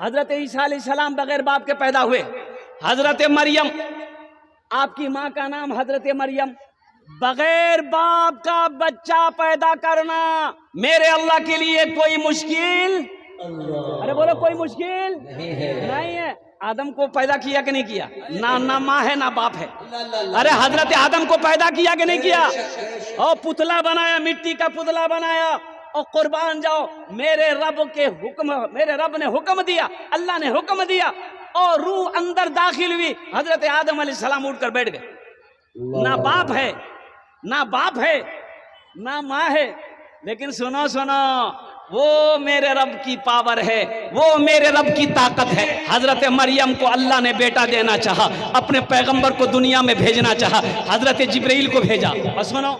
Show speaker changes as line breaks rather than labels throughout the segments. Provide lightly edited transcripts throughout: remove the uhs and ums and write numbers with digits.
हजरत ईसा अलैहिस्सलाम बगैर बाप के पैदा हुए। हजरत मरियम, आपकी माँ का नाम हजरत मरियम, बगैर बाप का बच्चा पैदा करना मेरे अल्लाह के लिए कोई मुश्किल, अरे बोलो कोई मुश्किल नहीं है। आदम को पैदा किया कि नहीं किया? ना माँ है ना बाप है। अरे हजरत आदम को पैदा किया कि नहीं किया? और पुतला बनाया, मिट्टी का पुतला बनाया और कुर्बान जाओ। मेरे रब ने हुक्म दिया, अल्लाह ने हुक्म दिया और रूह अंदर दाखिल हुई। हजरत आदम अलैहिस्सलाम उठकर बैठ गए। ना बाप है ना माँ है, लेकिन सुनो वो मेरे रब की पावर है, वो मेरे रब की ताकत है। हजरत मरियम को अल्लाह ने बेटा देना चाहा, अपने पैगंबर को दुनिया में भेजना चाहा, हजरत जिब्रील को भेजा। और सुनो,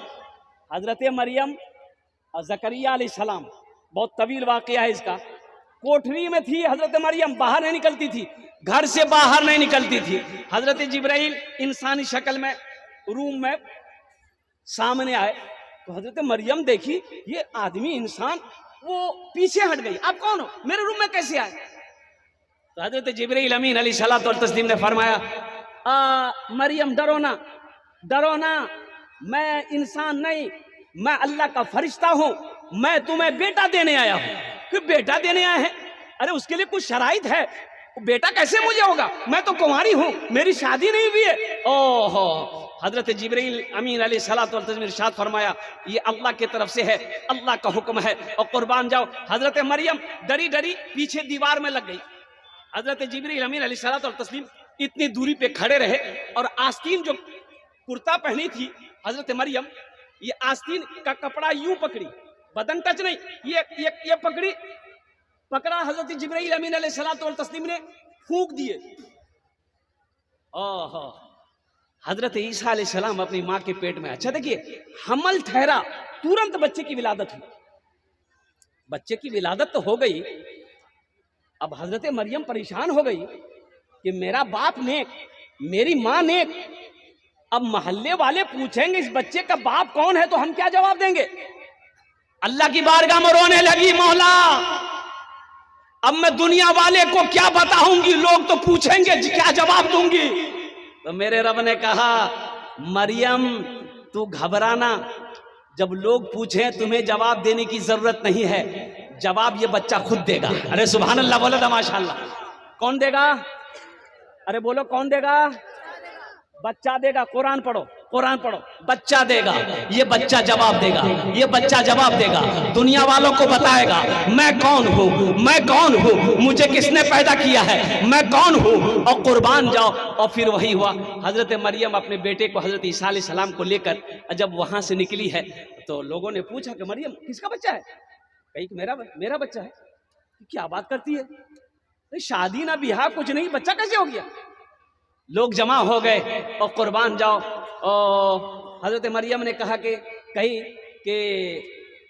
हजरत मरियम और ज़करिया अलैहिस्सलाम, बहुत तवील वाक़या है इसका। कोठरी में थी हजरत मरियम, बाहर नहीं निकलती थी, घर से बाहर नहीं निकलती थी। हजरत जिब्रील इंसानी शक्ल में रूम में सामने आए तो हजरत मरियम देखी ये आदमी इंसान, वो पीछे हट गई। आप कौन हो, मेरे रूम में कैसे आए? तो हजरत जिब्रील अमीन अलैहिस्सलातु व तस्लीम ने फरमाया, मरियम डरो ना, मैं इंसान नहीं, मैं अल्लाह का फरिश्ता हूं, मैं तुम्हें बेटा देने आया हूं। कि बेटा देने आए हैं? अरे उसके लिए कुछ शराइत है, बेटा कैसे मुझे होगा, मैं तो कुंवारी हूं, मेरी शादी नहीं हुई है। ओहो, हजरत जिब्रील अमीन अलैहिस्सलातु व तस्लीम इरशाद फरमाया, ये अल्लाह की तरफ से है, अल्लाह का हुक्म है और कुर्बान जाओ। हजरत मरियम डरी पीछे दीवार में लग गई। हजरत जिब्रील अमीन अलैहिस्सलातु व तस्लीम इतनी दूरी पे खड़े रहे और आस्तीन जो कुर्ता पहनी थी हजरत मरियम, ये आस्तीन का कपड़ा यूं पकड़ी, बदन टच नहीं, ये पकड़ा हजरत जिब्रील अमीन अलैहिस्सलातु व तस्लीम ने फूंक दिए। ओहो, हजरत ईसा अलैहिस्सलाम अपनी माँ के पेट में। अच्छा देखिए, हमल ठहरा, तुरंत बच्चे की विलादत हुई। बच्चे की विलादत तो हो गई, अब हजरत मरियम परेशान हो गई कि मेरा बाप नेक, मेरी माँ नेक, अब मोहल्ले वाले पूछेंगे इस बच्चे का बाप कौन है, तो हम क्या जवाब देंगे? अल्लाह की बारगाह में रोने लगी, मौला अब मैं दुनिया वाले को क्या बताऊंगी, लोग तो पूछेंगे क्या जवाब दूंगी। तो मेरे रब ने कहा, मरियम तू घबराना, जब लोग पूछे तुम्हें जवाब देने की जरूरत नहीं है, जवाब ये बच्चा खुद देगा। अरे सुभान अल्लाह, बोलो तो माशाअल्लाह। कौन देगा? अरे बोलो कौन देगा? बच्चा देगा। कुरान पढ़ो, बच्चा देगा, ये बच्चा जवाब देगा, दुनिया वालों को बताएगा मैं कौन हूँ, मुझे किसने पैदा किया है, मैं कौन हूँ, और कुर्बान जाओ। और फिर वही हुआ, हजरत मरियम अपने बेटे को हजरत ईसा अलैहिस्सलाम को लेकर जब वहां से निकली है तो लोगों ने पूछा कि मरियम किसका बच्चा है? कही कि मेरा बच्चा है। क्या बात करती है, शादी ना बिहार कुछ नहीं, बच्चा कैसे हो गया? लोग जमा हो गए और कुर्बान जाओ। और हजरत मरियम ने कहा कि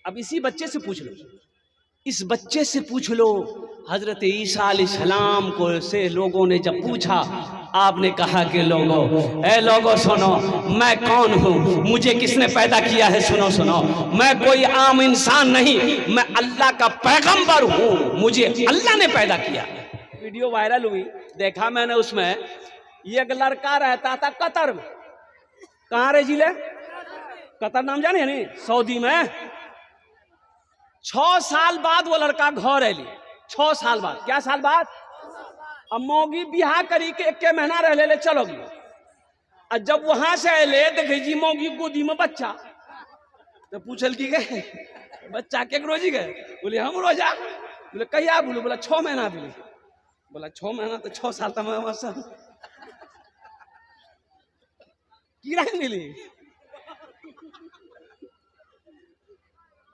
अब इसी बच्चे से पूछ लो, इस बच्चे से पूछ लो। हजरत ईसा अलैहिस्सलाम को से लोगों ने जब पूछा, आपने कहा कि लोगों सुनो, मैं कौन हूँ, मुझे किसने पैदा किया है? सुनो, मैं कोई आम इंसान नहीं, मैं अल्लाह का पैगंबर हूँ, मुझे अल्लाह ने पैदा किया। वीडियो वायरल हुई, देखा मैंने, उसमें ये एक लड़का रहता था कतर में। कहाँ रहे जिले? कतर नाम जाने नहीं, सऊदी में। 6 साल बाद वो लड़का घर आयली, 6 साल बाद। क्या साल बाद? अब मौगी बिहा करी के 1 महीना रह ले चलोगी। और जब वहां से अले देखे जी मौगी गोदी में बच्चा, तो पूछल की गए बच्चा के रोजी गए? बोले हम रोजा। बोले कहिया? बोला 6 महीना। बोला 6 महीना तो 6 साल तक किराए मिली।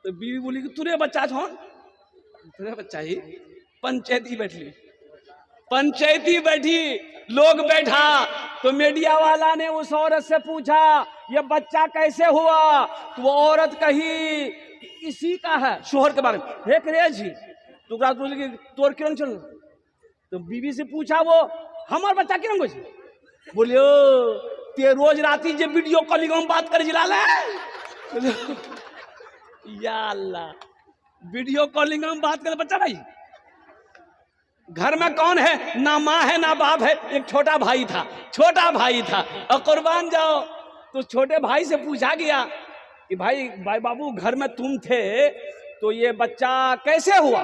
तो बीवी बोली कि तुरे बच्चा ही। पंचायती बैठी, लोग बैठा, तो मीडिया वाला ने उस औरत से पूछा ये बच्चा कैसे हुआ? तो वो औरत कही इसी का है, शोहर के बारे में। एक रेज ही तो बोली कि तोर किरण चल। तो बीवी से पूछा वो हमार बच्चा किरण को? बोलियो ते रोज राती जे वीडियो कॉलिंग में बात कर जिला या अल्लाह, वीडियो कॉलिंग में बात करे बच्चा भाई। घर में कौन है? ना माँ है ना बाप है, एक छोटा भाई था, छोटा भाई था। और कुर्बान जाओ, तो छोटे भाई से पूछा गया कि भाई बाबू घर में तुम थे तो ये बच्चा कैसे हुआ?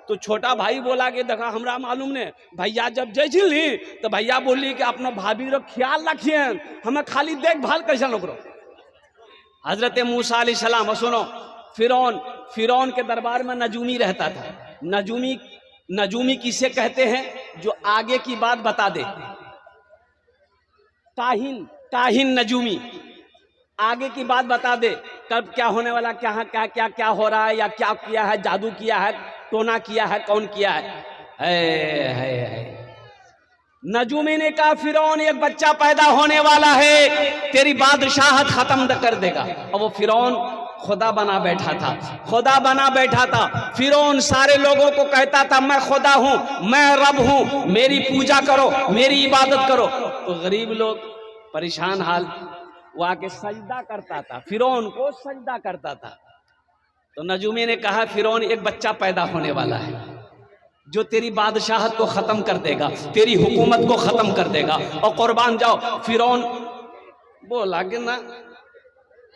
तो छोटा भाई बोला कि देखा हमरा मालूम ने, भैया जब जैसी तो भैया बोली कि अपना भाभी रो ख्याल रखिए, हमें खाली देखभाल कैसे लोग। हजरत मूसा अलैहिस्सलाम, सुनो, फिरौन के दरबार में नजूमी रहता था। नजूमी किसे कहते हैं? जो आगे की बात बता दे। काहिन नजूमी, आगे की बात बता दे, कब क्या होने वाला, क्या हो रहा है, या क्या किया है, जादू किया है, टोना किया है, कौन किया है। नजूमी ने कहा फिरौन एक बच्चा पैदा होने वाला है, तेरी बादशाहत खत्म कर देगा। और वो फिरौन खुदा बना बैठा था। फिरौन सारे लोगों को कहता था मैं खुदा हूं, मैं रब हूं, मेरी पूजा करो, मेरी इबादत करो। तो गरीब लोग परेशान हाल, वो आके सजदा करता था, फिरौन को सजदा करता था। तो नजूमी ने कहा फिरौन एक बच्चा पैदा होने वाला है जो तेरी बादशाहत को खत्म कर देगा, तेरी हुकूमत को खत्म कर देगा। और कुर्बान जाओ, फिरौन बोला कि ना,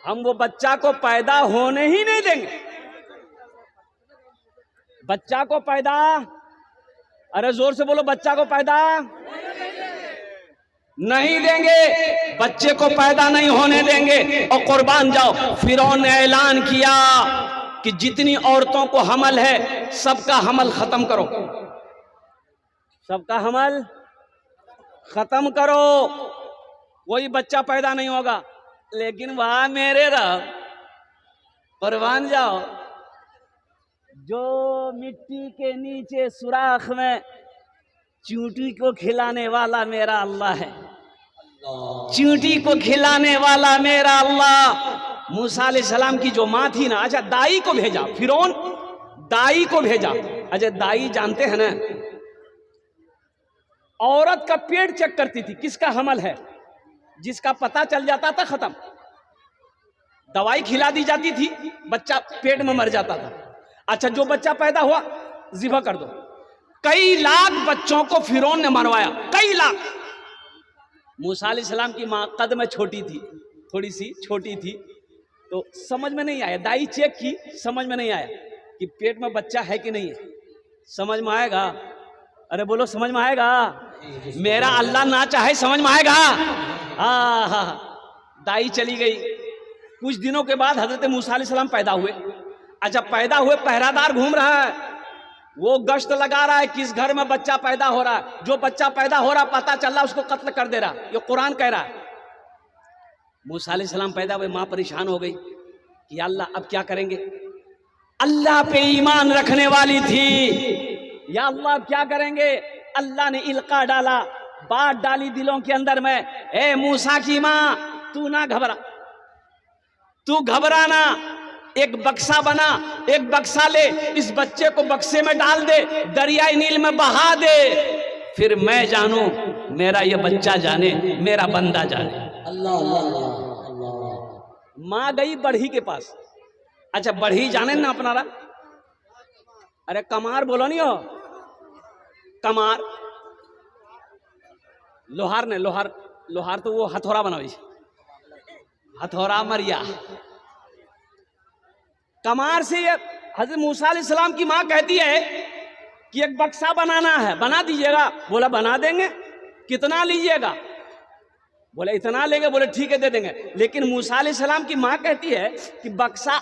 हम वो बच्चा को पैदा होने ही नहीं देंगे। बच्चा को पैदा, अरे जोर से बोलो, बच्चा को पैदा नहीं देंगे, बच्चे को पैदा नहीं होने देंगे। और कुर्बान जाओ, फिरौन ने ऐलान किया कि जितनी औरतों को हमल है सबका हमल खत्म करो, सबका हमल खत्म करो, कोई बच्चा पैदा नहीं होगा। लेकिन वहां मेरे रब, कुर्बान जाओ, जो मिट्टी के नीचे सुराख में चींटी को खिलाने वाला मेरा अल्लाह है, चींटी को खिलाने वाला मेरा अल्लाह। मूसा अलैहिस्सलाम की जो माँ थी ना, अच्छा दाई को भेजा, फिरौन दाई को भेजा। अच्छा दाई जानते हैं ना, औरत का पेट चेक करती थी किसका हमल है, जिसका पता चल जाता था खत्म, दवाई खिला दी जाती थी, बच्चा पेट में मर जाता था। अच्छा जो बच्चा पैदा हुआ ज़िबा कर दो। कई लाख बच्चों को फिरौन ने मरवाया, कई लाख। मूसा अलैहिस्सलाम की माँ कद में छोटी थी, थोड़ी सी छोटी थी, तो समझ में नहीं आया, दाई चेक की, समझ में नहीं आया कि पेट में बच्चा है कि नहीं है। समझ में आएगा? अरे बोलो समझ में आएगा? मेरा अल्लाह ना चाहे समझ में आएगा? हाँ। दाई चली गई। कुछ दिनों के बाद हजरत मूसा अलैहिस्सलाम पैदा हुए। अच्छा पैदा हुए, पहरादार घूम रहा है, वो गश्त लगा रहा है किस घर में बच्चा पैदा हो रहा है। जो बच्चा पैदा हो रहा पता चल रहा उसको कत्ल कर दे रहा, ये कुरान कह रहा है। मूसा अलैहिस्सलाम पैदा हुए, माँ परेशान हो गई कि अल्लाह अब क्या करेंगे। अल्लाह पे ईमान रखने वाली थी, या अल्लाह अब क्या करेंगे। अल्लाह ने इल्का डाला, बात डाली दिलों के अंदर में, ए मूसा की माँ तू ना घबरा, तू घबराना, एक बक्सा बना, एक बक्सा ले, इस बच्चे को बक्से में डाल दे, दरियाई नील में बहा दे, फिर मैं जानूं, मेरा ये बच्चा जाने, मेरा बंदा जाने। अल्लाह अल्लाह अल्लाह। माँ गई बढ़ी के पास। अच्छा बढ़ी जाने ना अपनारा, अरे कमार बोलो नहीं हो, कमार लोहार ने, लोहार तो वो हथौड़ा बनावी, हथौड़ा मरिया। कमार से हजरत मूसा अलैहिस्सलाम की माँ कहती है कि एक बक्सा बनाना है, बना दीजिएगा। बोला बना देंगे, कितना लीजिएगा। बोले इतना लेंगे। बोले ठीक है दे देंगे। लेकिन मूसा अलैहिस्सलाम की माँ कहती है कि बक्सा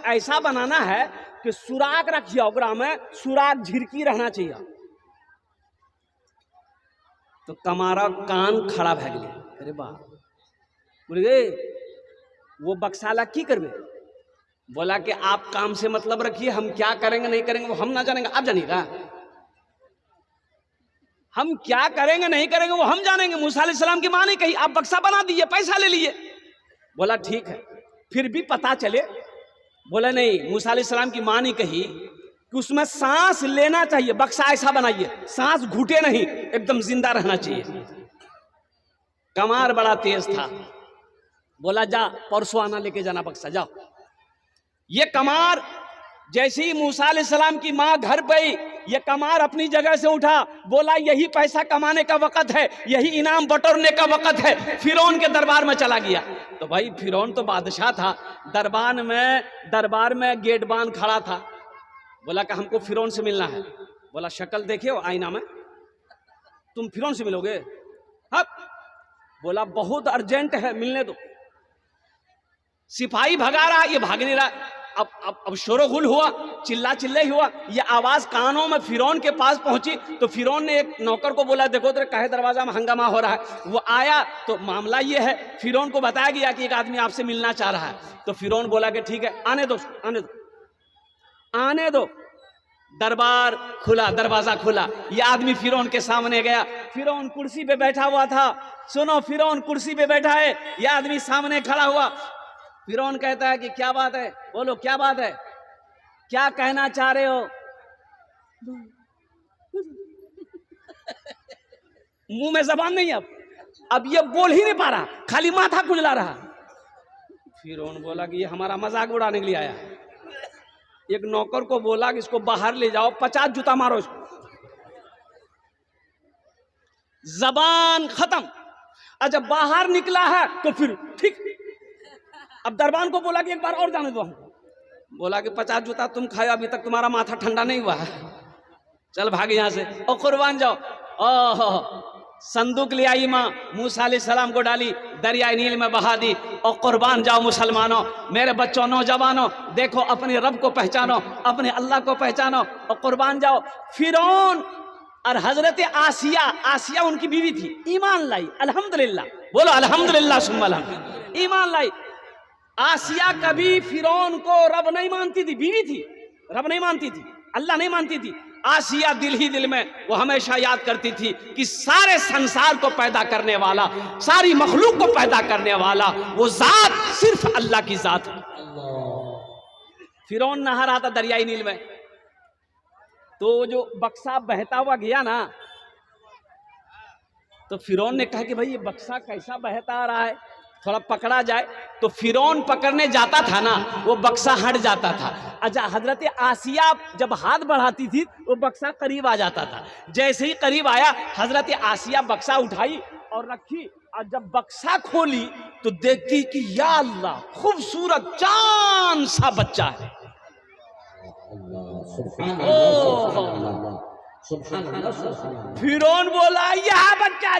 ऐसा बनाना है कि सुराख रखिए, ओकरा में सुराख झिरकी रहना चाहिए। तो कमारा कान खड़ा भै गए, अरे बाप, बोले वो बक्सा ला की करबे। बोला कि आप काम से मतलब रखिए, हम क्या करेंगे नहीं करेंगे वो हम ना जानेंगे, आप जानिएगा। हम क्या करेंगे नहीं करेंगे वो हम जानेंगे। मूसा अलैहिस्सलाम की माँ ने कही आप बक्सा बना दीजिए, पैसा ले लीजिए। बोला ठीक है, फिर भी पता चले। बोला नहीं, मूसा अलैहिस्सलाम की माँ ने कही कि उसमें सांस लेना चाहिए, बक्सा ऐसा बनाइए सांस घुटे नहीं, एकदम जिंदा रहना चाहिए। कमार बड़ा तेज था, बोला जा परसों आना लेके जाना बक्सा, जाओ। ये कमार जैसे ही मूसा अलैहिस्सलाम की माँ घर पे आई, ये कमार अपनी जगह से उठा, बोला यही पैसा कमाने का वक्त है, यही इनाम बटोरने का वक्त है, फिरौन के दरबार में चला गया। तो भाई फिरौन तो बादशाह था, दरबार में गेटबान खड़ा था। बोला कि हमको फिरौन से मिलना है। बोला शक्ल देखे हो आईना में, तुम फिरौन से मिलोगे? हाँ। बोला बहुत अर्जेंट है, मिलने दो। सिपाही भगा रहा, ये भाग नहीं रहा। अब शोरगुल हुआ, चिल्ले हुआ, ये आवाज कानों में फिरौन के पास पहुंची। तो फिरौन ने एक नौकर को बोला देखो तेरे कहे दरवाजा में हंगामा हो रहा है। वो आया तो मामला ये है, फिरौन को बताया गया कि एक आदमी आपसे मिलना चाह रहा है। तो फिरौन बोला कि ठीक है आने दो। दरबार खुला, दरवाजा खुला, ये आदमी फिरौन के सामने गया। फिरौन कुर्सी पे बैठा हुआ था। सुनो, फिरौन कुर्सी पे बैठा है, ये आदमी सामने खड़ा हुआ। फिरौन कहता है कि क्या बात है, बोलो क्या बात है, क्या कहना चाह रहे हो? मुंह में जबान नहीं, अब ये बोल ही नहीं पा रहा, खाली माथा कुंजला रहा। फिरौन बोला कि ये हमारा मजाक उड़ाने के लिए आया। एक नौकर को बोला कि इसको बाहर ले जाओ, 50 जूता मारो इसको। जबान खत्म। अच्छा बाहर निकला है तो फिर ठीक। अब दरबान को बोला कि एक बार और जाने दो। बोला कि 50 जूता तुम खाए, अभी तक तुम्हारा माथा ठंडा नहीं हुआ है, चल भाग यहां से। और कुर्बान जाओ। ओह, संदूक ले आई माँ, मूसा अलैहिस्सलाम को डाली, दरियाए नील में बहा दी। और कुर्बान जाओ मुसलमानों, मेरे बच्चों, नौजवानों, देखो अपने रब को पहचानो, अपने अल्लाह को पहचानो और कुर्बान जाओ। फिरौन और हजरत आसिया उनकी बीवी थी, ईमान लाई, अल्हम्दुलिल्लाह, बोलो अल्हम्दुलिल्लाह सुम्मा अल्हम्दुलिल्लाह, ईमान लाई। आसिया कभी फिरौन को रब नहीं मानती थी, बीवी थी, रब नहीं मानती थी, अल्लाह नहीं मानती थी। आसिया दिल ही दिल में वो हमेशा याद करती थी कि सारे संसार को पैदा करने वाला, सारी मखलूक को पैदा करने वाला वो जात सिर्फ अल्लाह की जात है। फिरौन नहा रहा था दरियाई नील में, तो जो बक्सा बहता हुआ गया ना, तो फिरौन ने कहा कि भाई ये बक्सा कैसा बहता आ रहा है, थोड़ा पकड़ा जाए। तो फिरौन पकड़ने जाता था ना, वो बक्सा हट जाता था। अच्छा हजरत आसिया जब हाथ बढ़ाती थी वो बक्सा करीब आ जाता था। जैसे ही करीब आया, हजरत आसिया बक्सा उठाई और रखी, और जब बक्सा खोली तो देखती कि या अल्लाह, खूबसूरत चांद सा बच्चा है। फिरौन बोला यह बच्चा।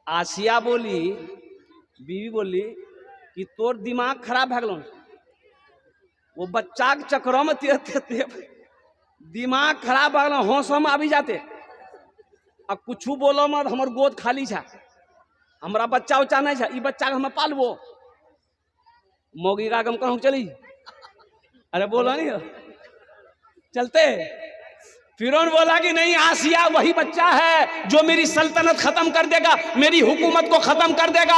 आसिया बोली, बीवी बोली कि तोर दिमाग खराब है गलो, वो बच्चा के चक्रों में ते दिमाग खराब है गलो, होशों में अभी जाते। अब कुछ बोलो मत, हमार गोद खाली छा, हमारा बच्चा उच्चा नहीं छा, ये बच्चा के हमें पालबो। मोगी का गम कहूँ चली, अरे बोलो नहीं चलते। फिरौन बोला कि नहीं, आसिया वही बच्चा है जो मेरी सल्तनत खत्म कर देगा, मेरी हुकूमत को खत्म कर देगा।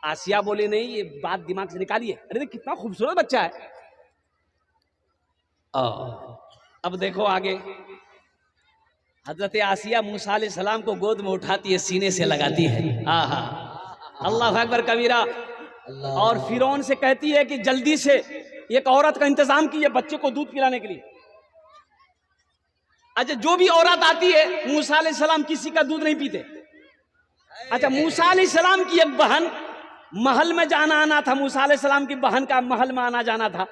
आसिया बोली नहीं, ये बात दिमाग से निकालिए, अरे कितना खूबसूरत बच्चा है। अब देखो आगे, हजरत आसिया मूसा अलैहिस्सलाम को गोद में उठाती है, सीने से लगाती है। आहा, अल्लाह अकबर कबीरा। और फिरौन से कहती है कि जल्दी से एक औरत का इंतजाम कीजिए बच्चे को दूध पिलाने के लिए। अच्छा जो भी औरत आती है, मूसा अलैहिस्सलाम किसी का दूध नहीं पीते। अच्छा मूसा अलैहिस्सलाम की एक बहन, महल में जाना आना था, मूसा अलैहिस्सलाम की बहन का महल में आना जाना था,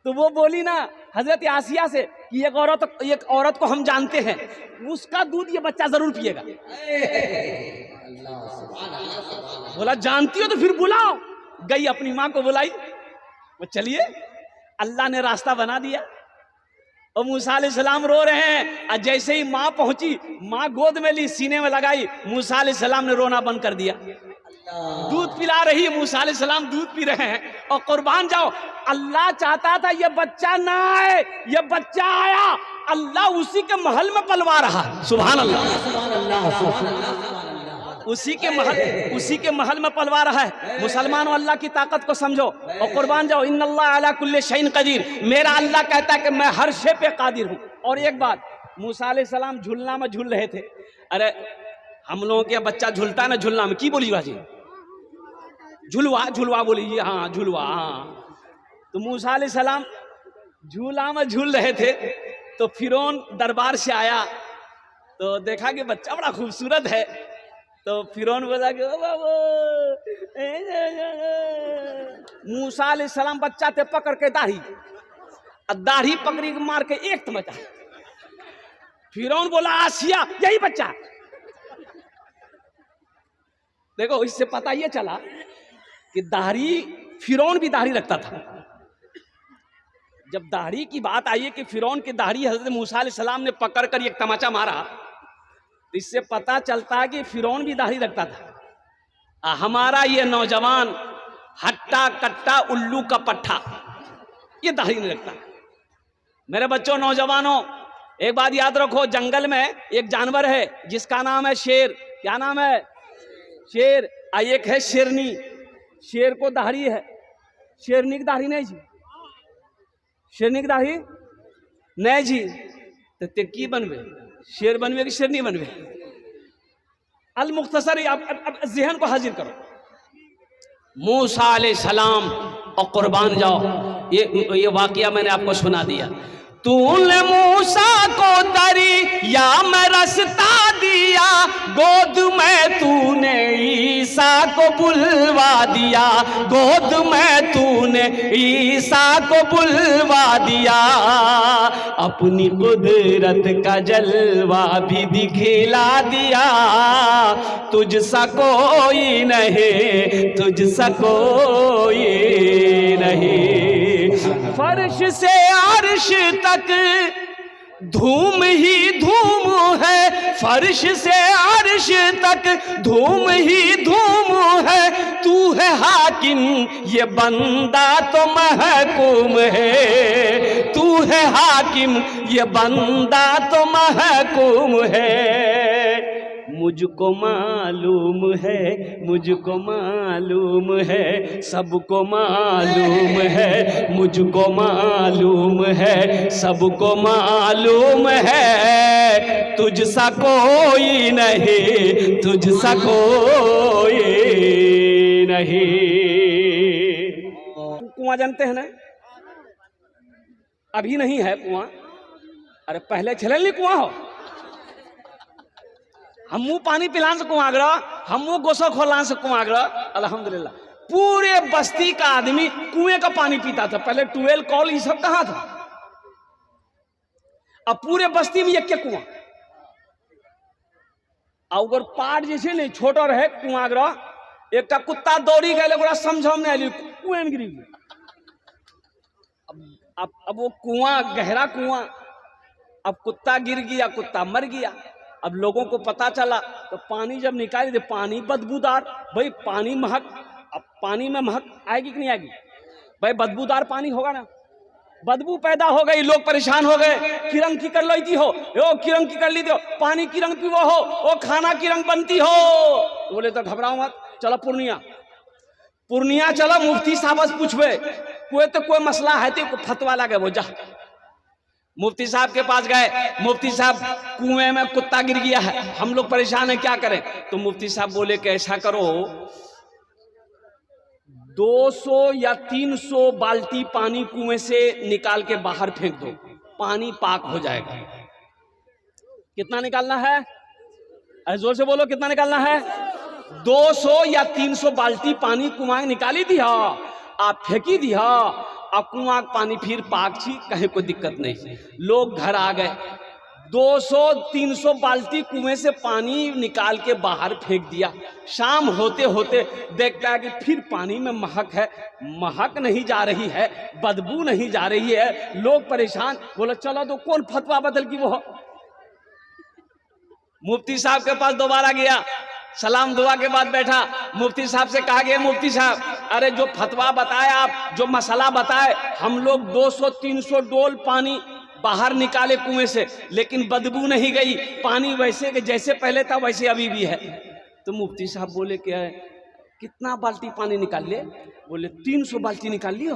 तो वो बोली ना हजरत आसिया से कि एक औरत को हम जानते हैं, उसका दूध ये बच्चा जरूर पिएगा। बोला जानती हो तो फिर बुलाओ। गई अपनी माँ को बुलाई, वो चलिए, अल्लाह ने रास्ता बना दिया। और मूसा अलैहिस्सलाम रो रहे हैं, और जैसे ही माँ पहुंची, माँ गोद में ली, सीने में लगाई, मूसा अलैहिस्सलाम ने रोना बंद कर दिया। दूध पिला रही है, मूसा अलैहिस्सलाम दूध पी रहे हैं। और कुर्बान जाओ, अल्लाह चाहता था ये बच्चा ना आए, ये बच्चा आया, अल्लाह उसी के महल में पलवा रहा। सुभान अल्लाह, उसी के महल में पलवा रहा है। मुसलमानों अल्लाह की ताकत को समझो और कुर्बान जाओ। इन्नल्लाह अला कुल्ली शैइन कदीर, मेरा अल्लाह कहता है कि मैं हर शे पे कादिर हूँ। और एक बात, मूसा अलैहिस्सलाम झूलना में झूल रहे थे। अरे हम लोगों के बच्चा झूलता है ना, झूलना में की बोली बाजी, झुलवा बोली, हाँ झुलवा। हाँ तो मूसा अलैहिस्सलाम झूला में झूल रहे थे, तो फिरौन दरबार से आया, तो देखा कि बच्चा बड़ा खूबसूरत है, तो फिरौन बोला कि ओ बाबू, मूसा अलैहिस्सलाम बच्चा थे पकड़ के दाढ़ी पकड़ी मार के एक तमचा। फिरौन बोला आसिया यही बच्चा। देखो इससे पता ये चला कि दाढ़ी, फिरौन भी दाढ़ी रखता था। जब दाढ़ी की बात आई है कि फिरौन की दाढ़ी हजरत मूसा अलैहिस्सलाम ने पकड़ कर एक तमाचा मारा, तो इससे पता चलता है कि फिरौन भी दाढ़ी रखता था। हमारा ये नौजवान हट्टा कट्टा उल्लू का पट्टा, ये दाढ़ी नहीं रखता। मेरे बच्चों, नौजवानों, एक बात याद रखो, जंगल में एक जानवर है जिसका नाम है शेर। क्या नाम है? शेर। एक है शेरनी। शेर को दाढ़ी है, शेरनी की दाढ़ी नहीं जी। शेरनी की दाढ़ी नहीं जी। तो ते की बनवे, शेर बनवे कि शेरनी बनवे? अल मुख्तसर, अब ज़हन को हाजिर करो। मूसा अलैहिस्सलाम और कुर्बान जाओ, ये वाकया मैंने आपको सुना दिया। तूने मूसा को दरिया में रास्ता दिया, गोद में तूने ईसा को बुलवा दिया, गोद में तूने ईसा को बुलवा दिया, अपनी कुदरत का जलवा भी दिखला दिया, तुझसा कोई नहीं, तुझसा कोई नहीं। फर्श से अर्श तक धूम ही धूम है, फर्श से अर्श तक धूम ही धूम है, तू है हाकिम ये बंदा तो महकूम है, तू है हाकिम ये बंदा तो महकूम है। मुझको मालूम है, मुझको मालूम है, सबको मालूम है, मुझको मालूम है, सबको मालूम है, तुझसा कोई नहीं, तुझसा कोई नहीं। कुआं जानते हैं ना? अभी नहीं है कुआं, अरे पहले छलन ली कुआं हो। हमू पानी पिलान से कुआगड़ा, हमू गोसो खोलान से कुआगड़ा। अल्हम्दुलिल्लाह पूरे बस्ती का आदमी कुएं का पानी पीता था। पहले ट्यूबवेल, कॉल ये सब कहां था? अब पूरे बस्ती में एक कुआं। अगर पार जैसे नहीं छोटा रहे कुआगड़ा, एक का कुत्ता दौड़ी गए, समझो नहीं आई, कुएं में गिरी। अब वो कुआं गहरा कुआं, अब कुत्ता गिर गया, कुत्ता मर गया। अब लोगों को पता चला तो पानी जब निकाली तो पानी बदबूदार। भाई पानी महक, अब पानी में महक आएगी कि नहीं आएगी? भाई बदबूदार पानी होगा ना, बदबू पैदा हो गई, लोग परेशान हो गए। किरंग की कर ली हो, ओ किरंग की कर ली हो, पानी किरंग पीवो हो, ओ खाना किरंग बनती हो। तो बोले तो घबराओ मत, चलो पूर्णिया चलो, मुफ्ती साहब से पूछवे, कोई मसला है तो फतवा लगे वो जा। मुफ्ती साहब के पास गए, मुफ्ती साहब कुएं में कुत्ता गिर गया है, हम लोग परेशान हैं, क्या करें? तो मुफ्ती साहब बोले कि ऐसा करो, 200 या 300 बाल्टी पानी कुएं से निकाल के बाहर फेंक दो, पानी पाक हो जाएगा। कितना निकालना है? अरे जोर से बोलो, कितना निकालना है? 200 या 300 बाल्टी पानी कुआं निकाली दिया, आप फेंकी दिया, अब कुआं पानी फिर पाक छी, कहीं कोई दिक्कत नहीं। लोग घर आ गए, 200-300 बाल्टी कुएं से पानी निकाल के बाहर फेंक दिया। शाम होते होते देखता है कि फिर पानी में महक है, महक नहीं जा रही है, बदबू नहीं जा रही है। लोग परेशान, बोले चलो तो कौन फतवा बदल की वो। मुफ्ती साहब के पास दोबारा गया, सलाम दुआ के बाद बैठा, मुफ्ती साहब से कहा गया, मुफ्ती साहब अरे जो फतवा बताए आप, जो मसला बताए, हम लोग 200-300 डोल पानी बाहर निकाले कुएं से, लेकिन बदबू नहीं गई, पानी वैसे के जैसे पहले था वैसे अभी भी है। तो मुफ्ती साहब बोले क्या है, कितना बाल्टी पानी निकाल ले? बोले 300 बाल्टी निकाल लियो।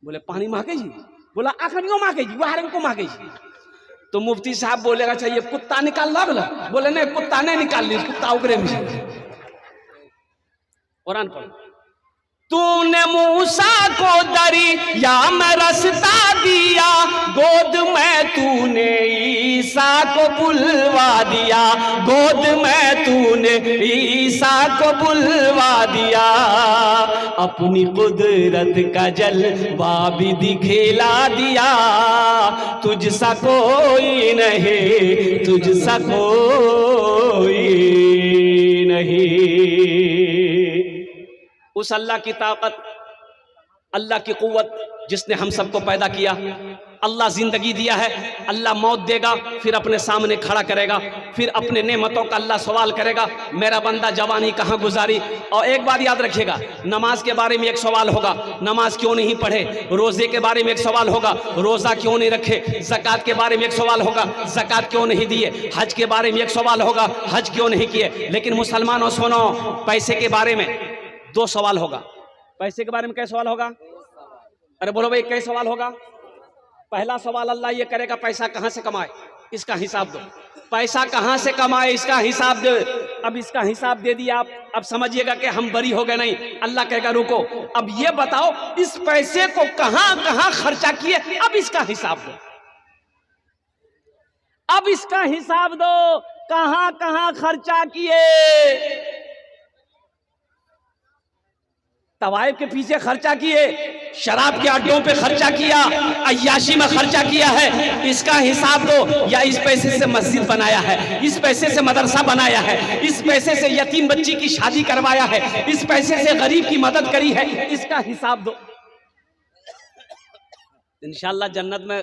बोले पानी महके जी? बोला आखिर महके जी, बाहर को महके जी। तो मुफ्ती साहब बोलेगा अच्छा ये कुत्ता निकाल ला? बोले नहीं, कुत्ता नहीं निकाल ली, कुत्ता उगरे में। कुरान पढ़ो, तूने मूसा को दरिया में रास्ता दिया, गोद में तूने ईसा को बुलवा दिया, गोद में तूने ईसा को बुलवा दिया। अपनी कुदरत का जलवा भी दिखला दिया, तुझसा कोई नहीं, तुझसा कोई नहीं। उस अल्लाह की ताकत, अल्लाह की कुव्वत जिसने हम सबको पैदा किया, अल्लाह जिंदगी दिया है, अल्लाह मौत देगा, फिर अपने सामने खड़ा करेगा, फिर अपने नेमतों का अल्लाह सवाल करेगा, मेरा बंदा जवानी कहाँ गुजारी। और एक बात याद रखिएगा, नमाज के बारे में एक सवाल होगा, नमाज क्यों नहीं पढ़े। रोजे के बारे में एक सवाल होगा, रोजा क्यों नहीं रखे। ज़कात के बारे में एक सवाल होगा, ज़कात क्यों नहीं दिए। हज के बारे में एक सवाल होगा, हज क्यों नहीं किए। लेकिन मुसलमानों सुनो, पैसे के बारे में 2 सवाल होगा। पैसे के बारे में क्या सवाल होगा? अरे बोलो भाई, क्या सवाल होगा? पहला सवाल अल्लाह ये करेगा, पैसा कहाँ से कमाए, इसका हिसाब दो। पैसा कहाँ से कमाए, इसका हिसाब दो। अब इसका हिसाब दे दिया आप, अब समझिएगा कि हम बरी हो गए। नहीं, अल्लाह कहेगा रुको, अब ये बताओ इस पैसे को कहाँ कहाँ खर्चा किए, अब इसका हिसाब दो। अब इसका हिसाब दो, कहाँ कहाँ खर्चा किए। तवाइफ के पीछे खर्चा किए, शराब के अड्डों पे खर्चा किया, अय्याशी में खर्चा किया है, इसका हिसाब दो। या इस पैसे से मस्जिद बनाया है, इस पैसे से मदरसा बनाया है, इस पैसे से यतीम बच्ची की शादी करवाया है, इस पैसे से गरीब की मदद करी है, इसका हिसाब दो। इंशाअल्लाह जन्नत में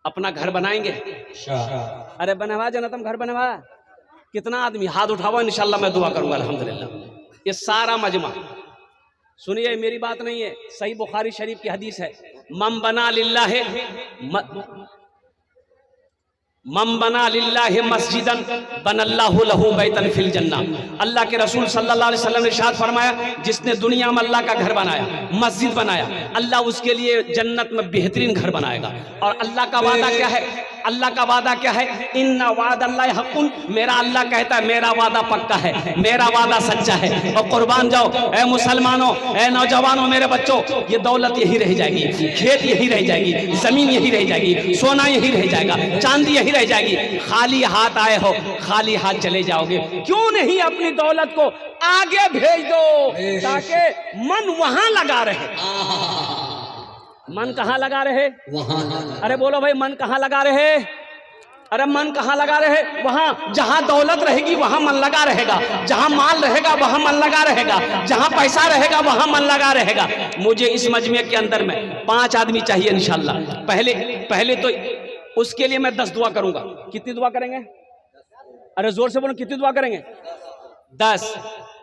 अपना घर बनाएंगे। अरे बनवा जन्नत में घर बनवा। कितना आदमी हाथ उठावा, इंशाअल्लाह मैं दुआ करूंगा। अल्हम्दुलिल्लाह ये सारा मजमा, सुनिए मेरी बात नहीं है, सही बुखारी शरीफ की हदीस है, मम बना लिल्लाह मस्जिदन बनल्लाहु लहू बैतन फिल जन्ना। अल्लाह के रसूल सल्लल्लाहु अलैहि वसल्लम ने इरशाद फरमाया, जिसने दुनिया में अल्लाह का घर बनाया, मस्जिद बनाया, अल्लाह उसके लिए जन्नत में बेहतरीन घर बनाएगा। और अल्लाह का वादा क्या है? अल्लाह का वादा क्या है? इन्ना वादल्लाहि हक़्क़ुन, मेरा अल्लाह कहता है मेरा वादा पक्का है, मेरा वादा सच्चा है। और कुर्बान जाओ ए मुसलमानों, ए नौजवानों, मेरे बच्चों, ये दौलत यही रह जाएगी, खेत यही रह जाएगी, जमीन यही रह जाएगी, सोना यही रह जाएगा, चांदी यही रह जाएगी। खाली हाथ आए हो, खाली हाथ चले जाओगे। क्यों नहीं अपनी दौलत को आगे भेज दो, ताकि मन वहां लगा रहे। मन कहाँ लगा रहे? वहां। अरे बोलो भाई, मन कहाँ लगा रहे? अरे मन कहाँ लगा रहे? वहां जहां दौलत रहेगी वहां मन लगा रहेगा, जहां माल रहेगा वहां मन लगा रहेगा, जहां पैसा रहेगा वहां मन लगा रहेगा। मुझे इस मजमे के अंदर में 5 आदमी चाहिए इंशाल्लाह। पहले तो उसके लिए मैं 10 दुआ करूंगा। कितनी दुआ करेंगे? अरे जोर से बोलो, कितनी दुआ करेंगे? 10।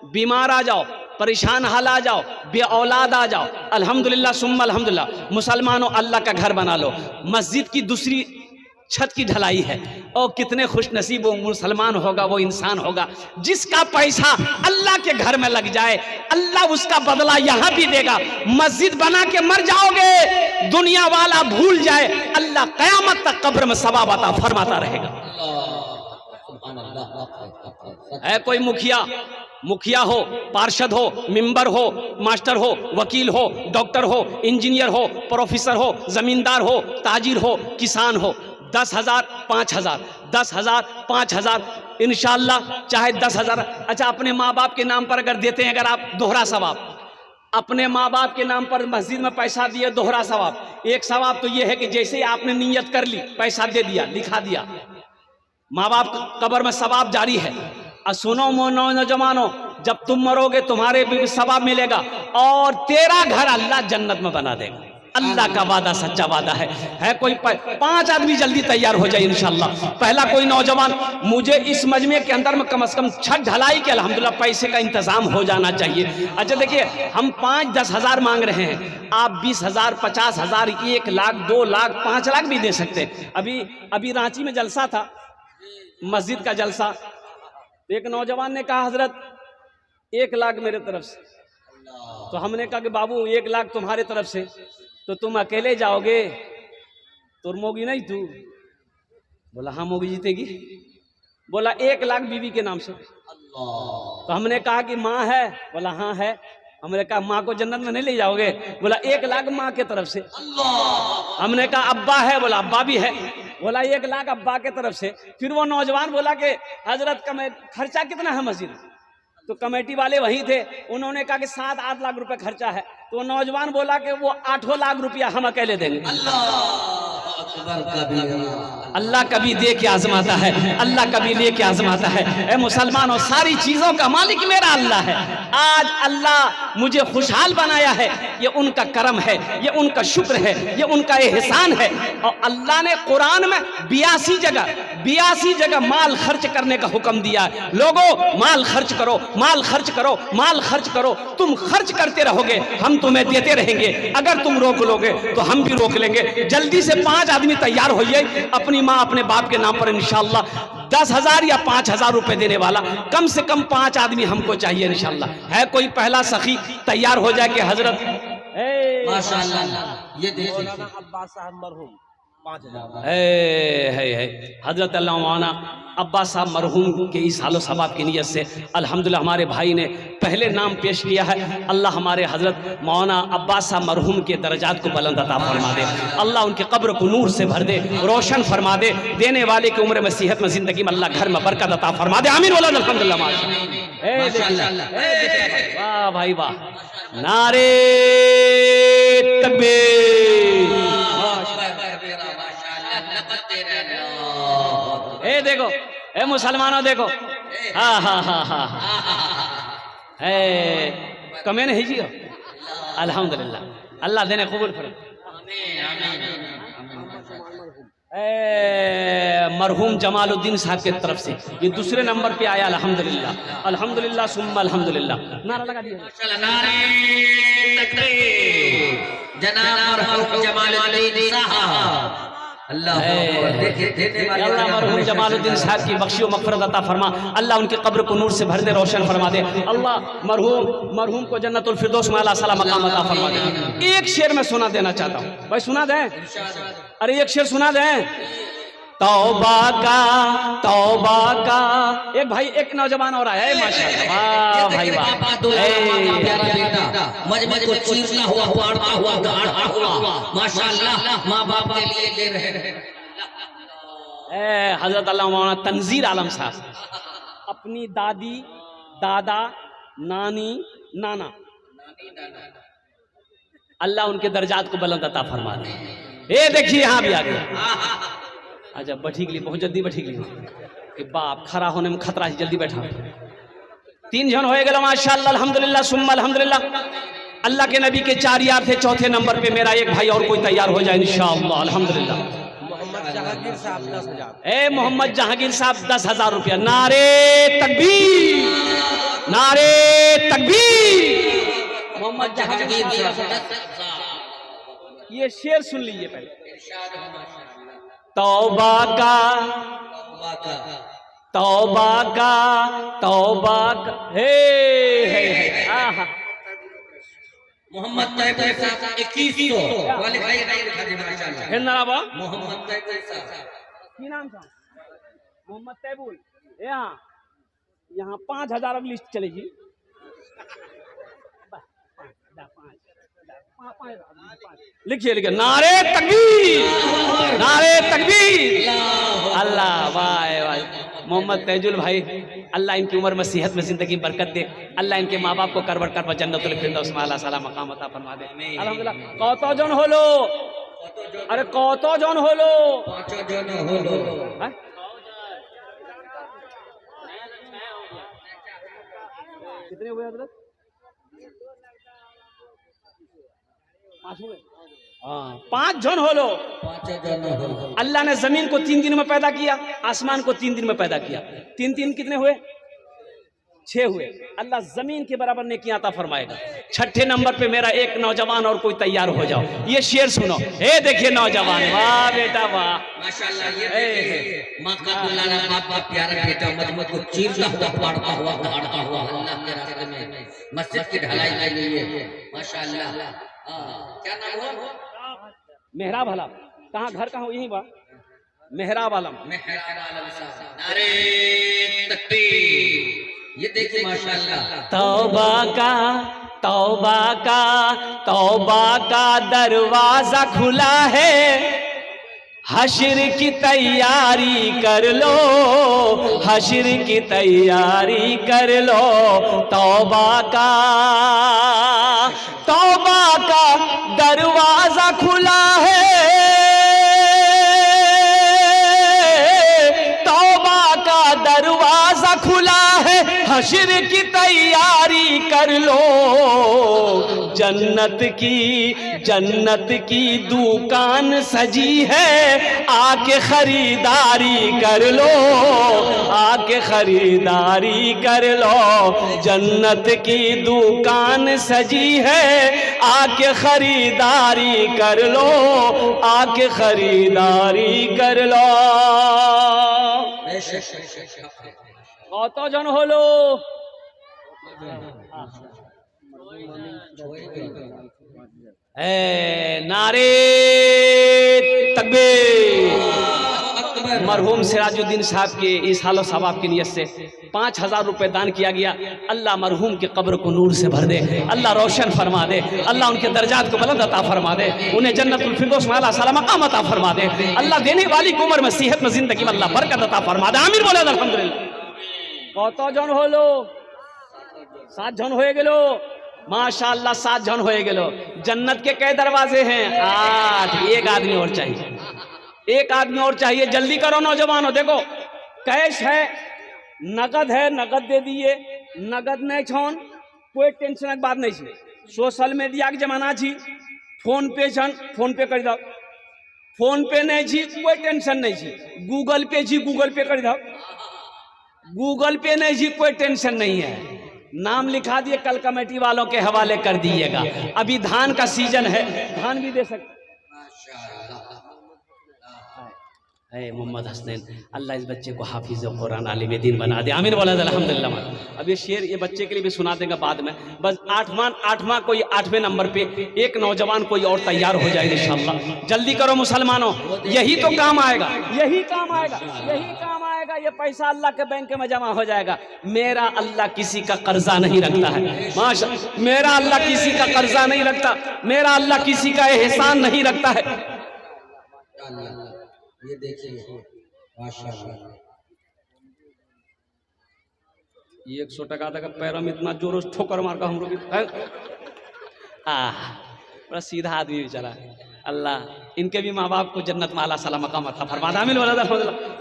बीमार आ जाओ, परेशान हाल आ जाओ, बे औलाद आ जाओ, अल्हम्दुलिल्लाह सुम्मा अल्हम्दुलिल्लाह। मुसलमानों, अल्लाह का घर बना लो, मस्जिद की दूसरी छत की ढलाई है। और कितने खुश नसीब वो मुसलमान होगा, वो इंसान होगा जिसका पैसा अल्लाह के घर में लग जाए। अल्लाह उसका बदला यहाँ भी देगा। मस्जिद बना के मर जाओगे, दुनिया वाला भूल जाए, अल्लाह कयामत तक कब्र में सवाब अता फरमाता रहेगा। है कोई मुखिया हो, पार्षद हो, मेंबर हो, मास्टर हो, वकील हो, डॉक्टर हो, इंजीनियर हो, प्रोफेसर हो, जमींदार हो, ताजिर हो, किसान हो, 10,000 5,000 10,000 5,000 इंशाअल्लाह, चाहे 10,000। अच्छा, अपने माँ बाप के नाम पर अगर देते हैं, अगर आप, दोहरा सवाब। अपने माँ बाप के नाम पर मस्जिद में पैसा दिए, दोहरा सवाब। एक सवाब तो ये है कि जैसे ही आपने नियत कर ली, पैसा दे दिया, लिखा दिया, माँ बाप कब्र में सवाब जारी है। और सुनो नौजवानों, जब तुम मरोगे तुम्हारे भी सवाब मिलेगा, और तेरा घर अल्लाह जन्नत में बना देगा। अल्लाह का वादा सच्चा वादा है। कोई 5 आदमी जल्दी तैयार हो जाए इंशाअल्लाह। पहला कोई नौजवान, मुझे इस मजमे के अंदर में कम से कम छत ढलाई के अल्हम्दुलिल्लाह पैसे का इंतजाम हो जाना चाहिए। अच्छा देखिए, हम 5-10 हज़ार मांग रहे हैं, आप 20,000 50,000 1 लाख 2 लाख 5 लाख भी दे सकते हैं। अभी रांची में जलसा था, मस्जिद का जलसा। एक नौजवान ने कहा, हजरत 1 लाख मेरे तरफ से। तो हमने कहा कि बाबू 1 लाख तुम्हारे तरफ से, तो तुम अकेले जाओगे तो मोगी नहीं तू? बोला हाँ मोगी जीतेगी। बोला 1 लाख बीवी के नाम से। तो हमने कहा कि माँ है? बोला हाँ है। हमने कहा माँ को जन्नत में नहीं ले जाओगे? बोला 1 लाख माँ के तरफ से। हमने कहा अब्बा है? बोला अब्बा भी है। बोला 1 लाख अब्बा के तरफ से। फिर वो नौजवान बोला कि हजरत खर्चा कितना है मस्जिद? तो कमेटी वाले वही थे, उन्होंने कहा कि 7-8 लाख रुपए खर्चा है। तो नौजवान बोला कि वो 8 लाख रुपया हम अकेले देंगे। अल्लाह कभी दे के आजमाता है, अल्लाह कभी ले के आजमाता है। ए मुसलमानों, सारी चीजों का मालिक मेरा अल्लाह है। आज अल्लाह मुझे खुशहाल बनाया है, ये उनका करम है, ये उनका शुक्र है, ये उनका एहसान है। और अल्लाह ने कुरान में 82 जगह माल खर्च करने का हुक्म दिया। लोगों, माल खर्च करो, माल खर्च करो, माल खर्च करो। तुम खर्च करते रहोगे, हम तुम्हें देते रहेंगे। अगर तुम रोक लोगे तो हम भी रोक लेंगे। जल्दी से 5 आदमी तैयार होइए, अपनी माँ अपने बाप के नाम पर इंशाअल्लाह 10,000 या 5,000 रुपए देने वाला कम से कम 5 आदमी हमको चाहिए इंशाअल्लाह। है कोई पहला सखी तैयार हो जाए कि हजरत
माशाअल्लाह ये देखिए अब्बास साहब मरहूम 5,000
है हजरत मौलाना अब्बास साहब मरहूम के इस हालो सवाब की नीयत से अल्हम्दुलिल्लाह हमारे भाई ने पहले नाम पेश किया है। अल्लाह हमारे हजरत मौलाना अब्बास साहब मरहूम के दर्जात को बुलंद अता फरमा दे। अल्लाह उनके कब्र को नूर से भर दे, रोशन फरमा दे। देने वाले की उम्र में सेहत में जिंदगी में अल्लाह घर में बरकत अता फरमा दे। आमीन बोला अल्हम्दुलिल्लाह। वाह भाई वाह, नारे तकबीर। ए देखो, ए मुसलमानों देखो, हाँ हाँ हाँ हाँ कमें नहीं जियो अल्हम्दुलिल्लाह। अल्लाह देने कबूल फरमाए। मरहूम जमालुद्दीन साहब के तरफ से ये दूसरे नंबर पे आया अल्हम्दुलिल्लाह। अल्हम्दुलिल्लाह सुम्मा अल्हम्दुलिल्लाह। नारा लगा दिया
जनाब जमालुद्दीन साहब। अल्लाह
मरहूम जमालुद्दीन साहब की बख्शियो मग़फ़िरत अता फरमा। अल्लाह उनकी कब्र को नूर से भर दे, रोशन फरमा दे। अल्लाह मरहूम को जन्नतुल फिरदौस में आला सला मकाम अता फरमा दे। एक शेर में सुना देना चाहता हूँ भाई, सुना दें? अरे एक शेर सुना दें। तौबा का एक भाई, एक नौजवान और आया है माशाअल्लाह। वाह भाई वाह,
माशाअल्लाह माँ बाप के लिए दे रहे हैं।
हजरत अल्लाह मौलाना तंजीर आलम साहब अपनी दादी, दादा, नानी, नाना, अल्लाह उनके दर्जात को बुलंद अता फरमा दे। ये देखिए यहाँ भी आ गया। अच्छा बैठी के लिए बहुत जल्दी बैठी के लिए कि बाप खड़ा होने में खतरा है, जल्दी बैठा। 3 जन हो गए माशाअल्लाह अल्हम्दुलिल्लाह सुम्मा अल्हम्दुलिल्लाह। अल्लाह के नबी के 4 यार थे, चौथे नंबर पे मेरा एक भाई और कोई तैयार हो जाए इंशाअल्लाह अल्हम्दुलिल्लाह।
मोहम्मद जहांगीर साहब 10,000।
ए मोहम्मद जहांगीर साहब 10,000 रुपया। नारे तकबीर, नारे तकबीर। मोहम्मद जहांगीर साहब ये शेर सुन लीजिए पहले। तौबा का हे आहा।
मोहम्मद तैबुल साहब 2100 वाले भाई माशाअल्लाह।
है नाराबा
मोहम्मद तैबुल साहब
की नाम था? मोहम्मद तैबुल। यहाँ 5,000 अब लिस्ट चलेगी। लिखिए लिखिए, नारे तकबीर, नारे तकबीर। अल्लाह वाह वाह। मोहम्मद तैजुल भाई, अल्लाह इनकी उम्र में सेहत में जिंदगी बरकत दे। अल्लाह इनके माँ बाप को करबर कर जन्नतुल फिरदौस में आला साला मकाम अता फरमा दे। अल्हम्दुलिल्लाह। कतो जन होलो? अरे कतो जन होलो?
5 जन होलो।
कितने हुए हजरत? 5 हुए। हाँ 5 जन हो लो।
5 जन हो।
अल्लाह ने जमीन को 3 दिन में पैदा किया, आसमान को 3 दिन में पैदा किया। 3 कितने हुए? 6 हुए। अल्लाह जमीन के बराबर नेकियां अता फरमाएगा। 6ठे नंबर पे मेरा एक नौजवान और कोई तैयार हो जाओ। ये शेर सुनो। हे देखिए नौजवान, वाह बेटा वाह
माशाअल्लाह। ये देखिए मां का दुलारा बाप का प्यारा बेटा मजमत को चीरता हुआ, फाड़ता हुआ, दहाड़ता हुआ अल्लाह के रास्ते में मस्जिद की ढलाई के लिए माशाअल्लाह। क्या नाम हुआ?
मेहराब आलम। कहाँ घर कहाँ? यहीं बा मेहराब आलम।
मेहराब आलम साहब। नारे तकबीर। ये देखिए माशाअल्लाह।
तौबा का दरवाजा खुला है, हश्र की तैयारी कर लो, हश्र की तैयारी कर लो। तौबा का दरवाजा खुला है, तौबा का दरवाजा खुला है, हश्र की तैयारी कर लो। जन्नत की दुकान सजी है, आके खरीदारी कर लो, आके खरीदारी कर लो। जन्नत की दुकान सजी है, आके खरीदारी कर लो, आके खरीदारी कर लो। কতজন হলো? नारे तकबीर। मरहूम सिराजुद्दीन साहब के इस हालो सवाब की नियत से 5000 रुपए दान किया गया। अल्लाह मरहूम की कब्र को नूर से भर दे, अल्लाह रोशन फरमा दे, अल्लाह उनके दर्जात को बुलंद अता फरमा दे, उन्हें जन्नतुल फिरदौस में आला साला मकाम अता फरमा दे। अल्लाह देने वाली की उम्र में सेहत में जिंदगी में अल्लाह बरकत अता फरमा दे। आमीन बोले अल्हम्दुलिल्लाह। কতজন হলো? 7 জন হয়ে গেল। माशाअल्लाह 7 जन हो गए। जन्नत के कई दरवाजे हैं? 8। एक आदमी और चाहिए, एक आदमी और चाहिए। जल्दी करो नौजवानों। देखो कैश है, नगद है, नगद दे दिए। नगद नहीं छोन कोई टेंशन की बात नहीं छे। सोशल मीडिया के जमाना छी, फोन पे छन, फोन पे कर दो। फोन पे नहीं छी कोई टेंशन नहीं छी, गूगल पे छी, गूगल पे कर दो। गूगल पे नहीं जी कोई टेंशन नहीं है। नाम लिखा दिए, कल कमेटी वालों के हवाले कर दिएगा। अभी धान का सीजन है, धान भी दे सकते। मोहम्मद हसनैन, अल्लाह इस बच्चे को हाफिज कुरान आलिम दीन बना दे। आमीन बोला अल्हम्दुलिल्लाह। अब ये शेर ये बच्चे के लिए भी सुना देगा बाद में। बस 8वां कोई 8वें नंबर पे एक नौजवान कोई और तैयार हो जाए इंशाअल्लाह। जल्दी करो मुसलमानों, यही तो काम आएगा, यही काम आएगा, यही काम आएगा। ये पैसा अल्लाह के बैंक में जमा हो जाएगा। मेरा अल्लाह किसी का कर्जा नहीं रखता है। माशा, मेरा अल्लाह किसी का कर्जा नहीं रखता, मेरा अल्लाह किसी का एहसान नहीं रखता है।
ये देखिए माशाअल्लाह,
ये 100 टका तक पैरों में इतना जोरों से ठोकर मार का हम लोग बड़ा सीधा आदमी बेचारा। अल्लाह इनके भी माँ बाप को जन्नत में आला सलाम मकाम अता फरमा दे। आमीन।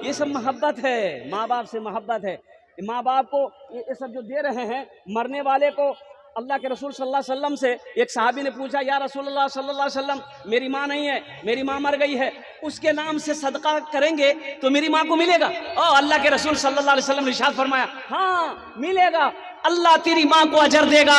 ये सब मोहब्बत है, माँ बाप से मोहब्बत है। माँ बाप को ये सब जो दे रहे हैं, मरने वाले को अल्लाह के रसूल सल्लल्लाहु अलैहि वसल्लम से एक सहाबी ने पूछा, या रसूलुल्लाह सल्लल्लाहु अलैहि वसल्लम मेरी माँ नहीं है, मेरी माँ मर गई है, उसके नाम से सदका करेंगे तो मेरी माँ को मिलेगा? अल्लाह के रसूल सल्लल्लाहु अलैहि वसल्लम ने इरशाद फरमाया, हाँ मिलेगा। अल्लाह तेरी माँ को अजर देगा,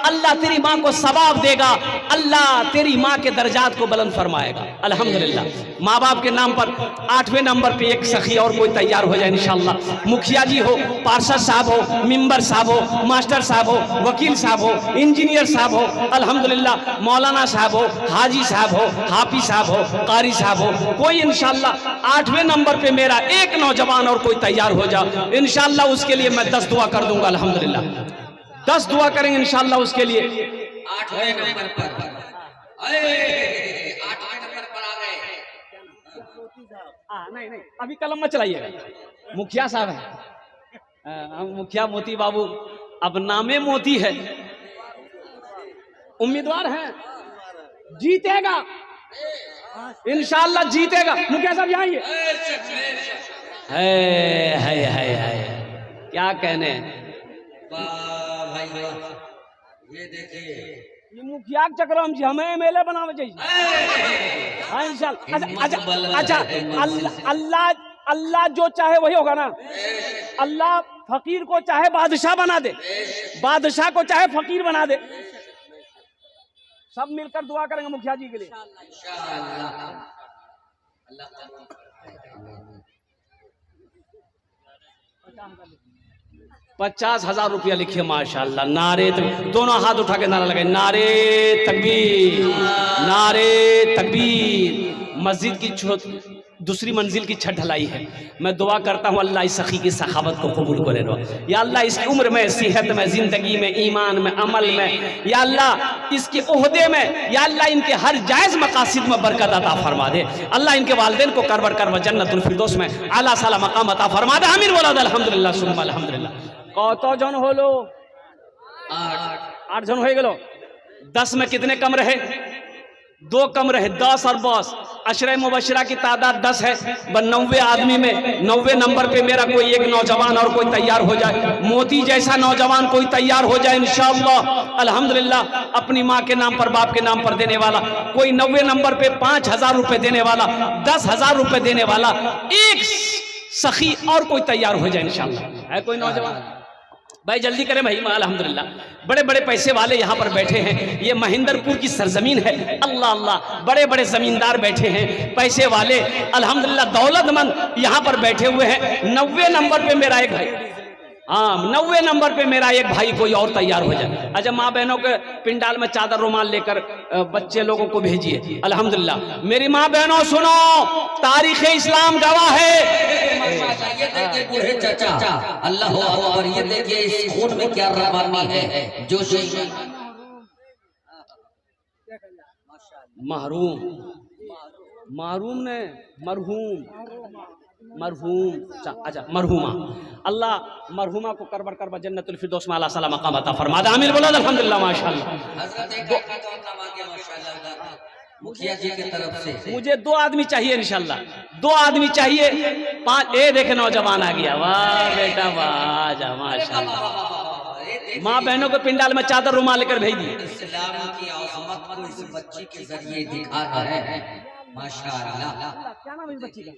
अल्लाह तेरी माँ को सवाब देगा, अल्लाह तेरी माँ के दर्जात को बुलंद फरमाएगा। अल्हम्दुलिल्लाह। माँ बाप के नाम पर 8वें नंबर पे एक सखी और कोई तैयार हो जाए इंशाअल्लाह। मुखिया जी हो, पार्षद साहब हो, मेंबर साहब हो, मास्टर साहब हो, वकील साहब हो, इंजीनियर साहब हो, अल्हम्दुलिल्लाह, मौलाना साहब हो, हाजी साहब हो, हाफिज साहब हो, कारी साहब हो, कोई इंशाअल्लाह 8वें नंबर पे मेरा एक नौजवान और कोई तैयार हो जाओ इंशाअल्लाह। उसके लिए मैं 10 दुआ कर दूंगा अल्हम्दुलिल्लाह। 10 दुआ करेंगे इंशाअल्लाह उसके लिए।
8वें नंबर पर 8वें नंबर पर आ गए।
नहीं अभी कलम मत चलाइएगा। मुखिया साहब है, मुखिया मोती बाबू, अब नामे मोती है, उम्मीदवार हैं, जीतेगा इंशाअल्लाह, जीतेगा। मुखिया साहब यहाँ है क्या कहने।
भाई ये देखिए,
ये मुखिया के चक्कर में हमें एमएलए बनावे चाहिए। हाँ इंशाअल्लाह। अच्छा अल्लाह जो चाहे वही होगा ना। अल्लाह फकीर को चाहे बादशाह बना दे, बादशाह को चाहे फकीर बना दे। सब मिलकर दुआ करेंगे मुखिया जी के लिए। 50,000 रुपया लिखिए माशाअल्लाह। नारे दोनों हाथ उठा के नारा लगे, नारे तकबीर, नारे तकबीर। दूसरी मंजिल की छत ढलाई है। मैं दुआ करता हूँ अल्लाह इस सखी की सखावत को कबूल करे लो। या अल्लाह इसकी उम्र में, सेहत में, ज़िंदगी में, ईमान में, अमल में, या अल्लाह इसके ओहदे में, या अल्लाह इनके हर जायज़ मकासिद में बरकत अता फरमा दे। अल्लाह इनके वालिदैन को करबर करब जन्नतुल फिरदौस में आला साला मकाम अता फरमा दे। आमीन बोला अल्हम्दुलिल्लाह सुम्मा अल्हम्दुलिल्लाह। कत जन होलो? 8 जन हो गलो। 10 में कितने कम रहे? 2 कम रहे। 10 और 10 अशरे मुबशरा की तादाद 10 है। 90 आदमी में 90 नंबर पे मेरा कोई एक नौजवान और कोई तैयार हो जाए, मोती जैसा नौजवान कोई तैयार हो जाए इंशाअल्लाह अल्हम्दुलिल्लाह, अपनी माँ के नाम पर, बाप के नाम पर देने वाला, कोई 90 नंबर पे 5000 रुपए देने वाला, 10,000 रुपए देने वाला, एक सखी और कोई तैयार हो जाए इंशाअल्लाह। है कोई नौजवान? भाई जल्दी करें भाई। अल्हम्दुलिल्लाह बड़े बड़े पैसे वाले यहाँ पर बैठे हैं। ये महेंद्रपुर की सरजमीन है। अल्लाह अल्लाह, बड़े बड़े जमींदार बैठे हैं, पैसे वाले, अल्हम्दुलिल्लाह दौलतमंद यहाँ पर बैठे हुए हैं। 90 नंबर पे मेरा एक भाई, हाँ 90 नंबर पे मेरा एक भाई कोई और तैयार हो जाए। अच्छा, माँ बहनों के पिंडाल में चादर रुमाल लेकर बच्चे लोगों को भेजिए। अल्हम्दुलिल्लाह मेरी माँ बहनों सुनो, तारीख इस्लाम गवाह है।
ये देखिए बूढ़े चाचा, अल्लाह अकबर, ये देखिए इस खून में क्या रवानी है, जोश।
महरूम, महरूम ने मरहूम, अच्छा मरहूमा, अल्लाह मरहूमा को करबर करब जन्नतुल फिरदौस में आला साला मकाम अता फरमा दे। आमीन बोलो अल्हम्दुलिल्लाह माशाअल्लाह। मुखिया जी की तरफ से मुझे 2 आदमी चाहिए इंशाल्लाह, 2 आदमी चाहिए। 5 ए देखे नौजवान आ गया। वाह बेटा वाह, जा माशाअल्लाह। माँ बहनों को पिंडाल में चादर रुमाल लेकर भेज दिए।
इस्लाम की अज़मत को इस बच्ची के जरिए दिखा रहे हैं माशाअल्लाह।
क्या नाम है इस बच्ची का?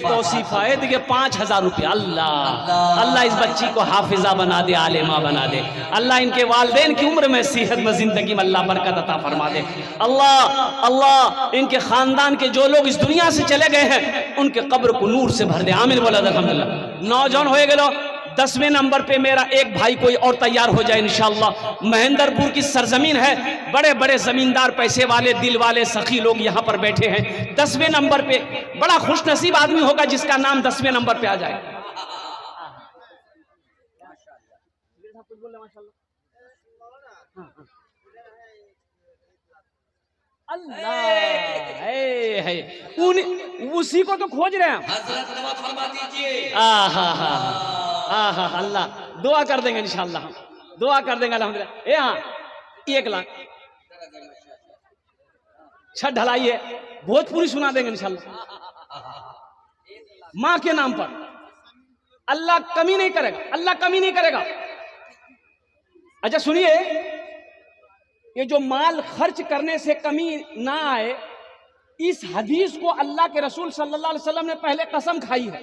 तौसीफा। देखिए 5000 रुपया। अल्लाह अल्लाह इस बच्ची को हाफिजा बना दे, आलिमा बना दे। अल्लाह इनके वालिदैन की उम्र में, सेहत में, जिंदगी में अल्लाह बरकत अता फरमा दे। अल्लाह अल्लाह इनके खानदान के जो लोग इस दुनिया से चले गए हैं उनके कब्र को नूर से भर दे। आमीन बोला अल्हम्दुलिल्लाह। 9 जन हो गए। 10वें नंबर पे मेरा एक भाई कोई और तैयार हो जाए इंशाअल्लाह। महेंद्रपुर की सरजमीन है, बड़े बड़े जमींदार, पैसे वाले, दिल वाले, सखी लोग यहाँ पर बैठे हैं। 10वें नंबर पे बड़ा खुशनसीब आदमी होगा जिसका नाम 10वें नंबर पे आ जाए। अल्लाह है, उसी को तो खोज रहे हैं। अल्लाह दुआ कर देंगे इंशाअल्लाह, हम दुआ कर देंगे अल्हम्दुलिल्लाह। यहाँ 1 लाख छत ढलाई है, भोजपुरी सुना देंगे इंशाअल्लाह। माँ के नाम पर अल्लाह कमी नहीं करेगा, अल्लाह कमी नहीं करेगा। अच्छा सुनिए, ये जो माल खर्च करने से कमी ना आए, इस हदीस को अल्लाह के रसूल सल्लल्लाहु अलैहि वसल्लम ने पहले कसम खाई है।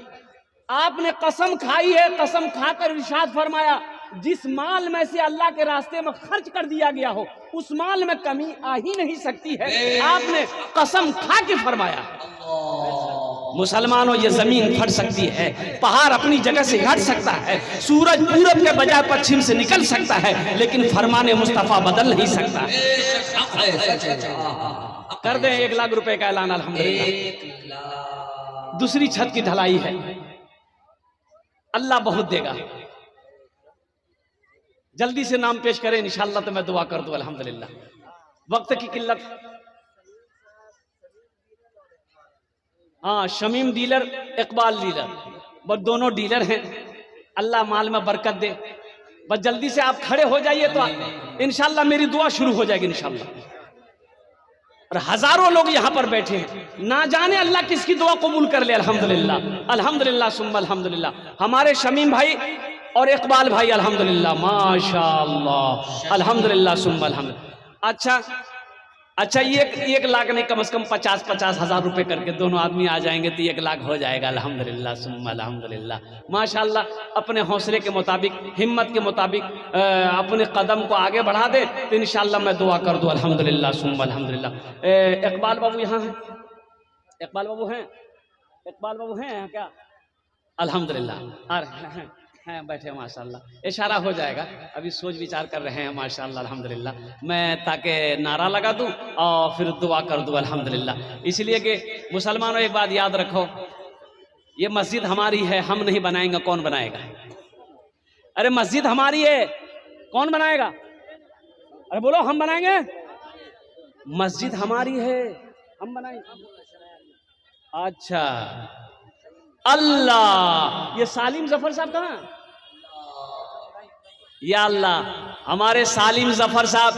आपने कसम खाई है, कसम खाकर इरशाद फरमाया, जिस माल में से अल्लाह के रास्ते में खर्च कर दिया गया हो उस माल में कमी आ ही नहीं सकती है। आपने कसम खा के फरमाया। मुसलमानों, ये जमीन फट सकती है, पहाड़ अपनी जगह से हट सकता है, सूरज पूरब के बजाय पश्चिम से निकल सकता है, लेकिन फरमाने मुस्तफा बदल नहीं सकता। कर दें 1 लाख रुपए का ऐलान अल्हम्दुलिल्लाह। दूसरी छत की ढलाई है, अल्लाह बहुत देगा। जल्दी से नाम पेश करें इंशाअल्लाह, तो मैं दुआ कर दूं अल्हम्दुलिल्लाह। वक्त की किल्लत। हाँ, शमीम डीलर, इकबाल डीलर, बस दोनों डीलर हैं। अल्लाह माल में बरकत दे। बस जल्दी से आप खड़े हो जाइए तो इंशाअल्लाह मेरी दुआ शुरू हो जाएगी इंशाअल्लाह। और हजारों लोग यहाँ पर बैठे हैं, ना जाने अल्लाह किसकी दुआ कबूल कर ले। अल्हम्दुलिल्लाह अल्हम्दुलिल्लाह सुम्मा अल्हम्दुलिल्लाह। हमारे शमीम भाई और इकबाल भाई अल्हम्दुलिल्लाह माशाअल्लाह, अल्हम्दुलिल्लाह सुम्मा अल्हम्दुलिल्लाह। अच्छा 1 लाख नहीं, कम से कम 50-50 हजार रुपए करके दोनों आदमी आ जाएंगे तो 1 लाख हो जाएगा। अल्हम्दुलिल्लाह सुम्मा अल्हम्दुलिल्लाह माशाअल्लाह। अपने हौसले के मुताबिक, हिम्मत के मुताबिक अपने कदम को आगे बढ़ा दे तो इंशाअल्लाह मैं दुआ कर दूं अल्हम्दुलिल्लाह सुम्मा अल्हम्दुलिल्लाह। इकबाल बाबू यहाँ हैं? इकबाल बाबू हैं? इकबाल बाबू हैं क्या? अल्हम्दुलिल्लाह आ रहे हैं। हैं बैठे माशाल्लाह, इशारा हो जाएगा, अभी सोच विचार कर रहे हैं माशाल्लाह अल्हम्दुलिल्लाह। मैं ताकि नारा लगा दूं और फिर दुआ कर दूं अल्हम्दुलिल्लाह। इसलिए कि मुसलमानों एक बात याद रखो, ये मस्जिद हमारी है, हम नहीं बनाएंगे, कौन बनाएगा? अरे मस्जिद हमारी है, कौन बनाएगा? अरे बोलो, हम बनाएंगे? मस्जिद हमारी है, हम बनाएंगे। अच्छा, अल्लाह, ये सालिम जफर साहब कहाँ? या अल्लाह, हमारे सालिम जफर साहब,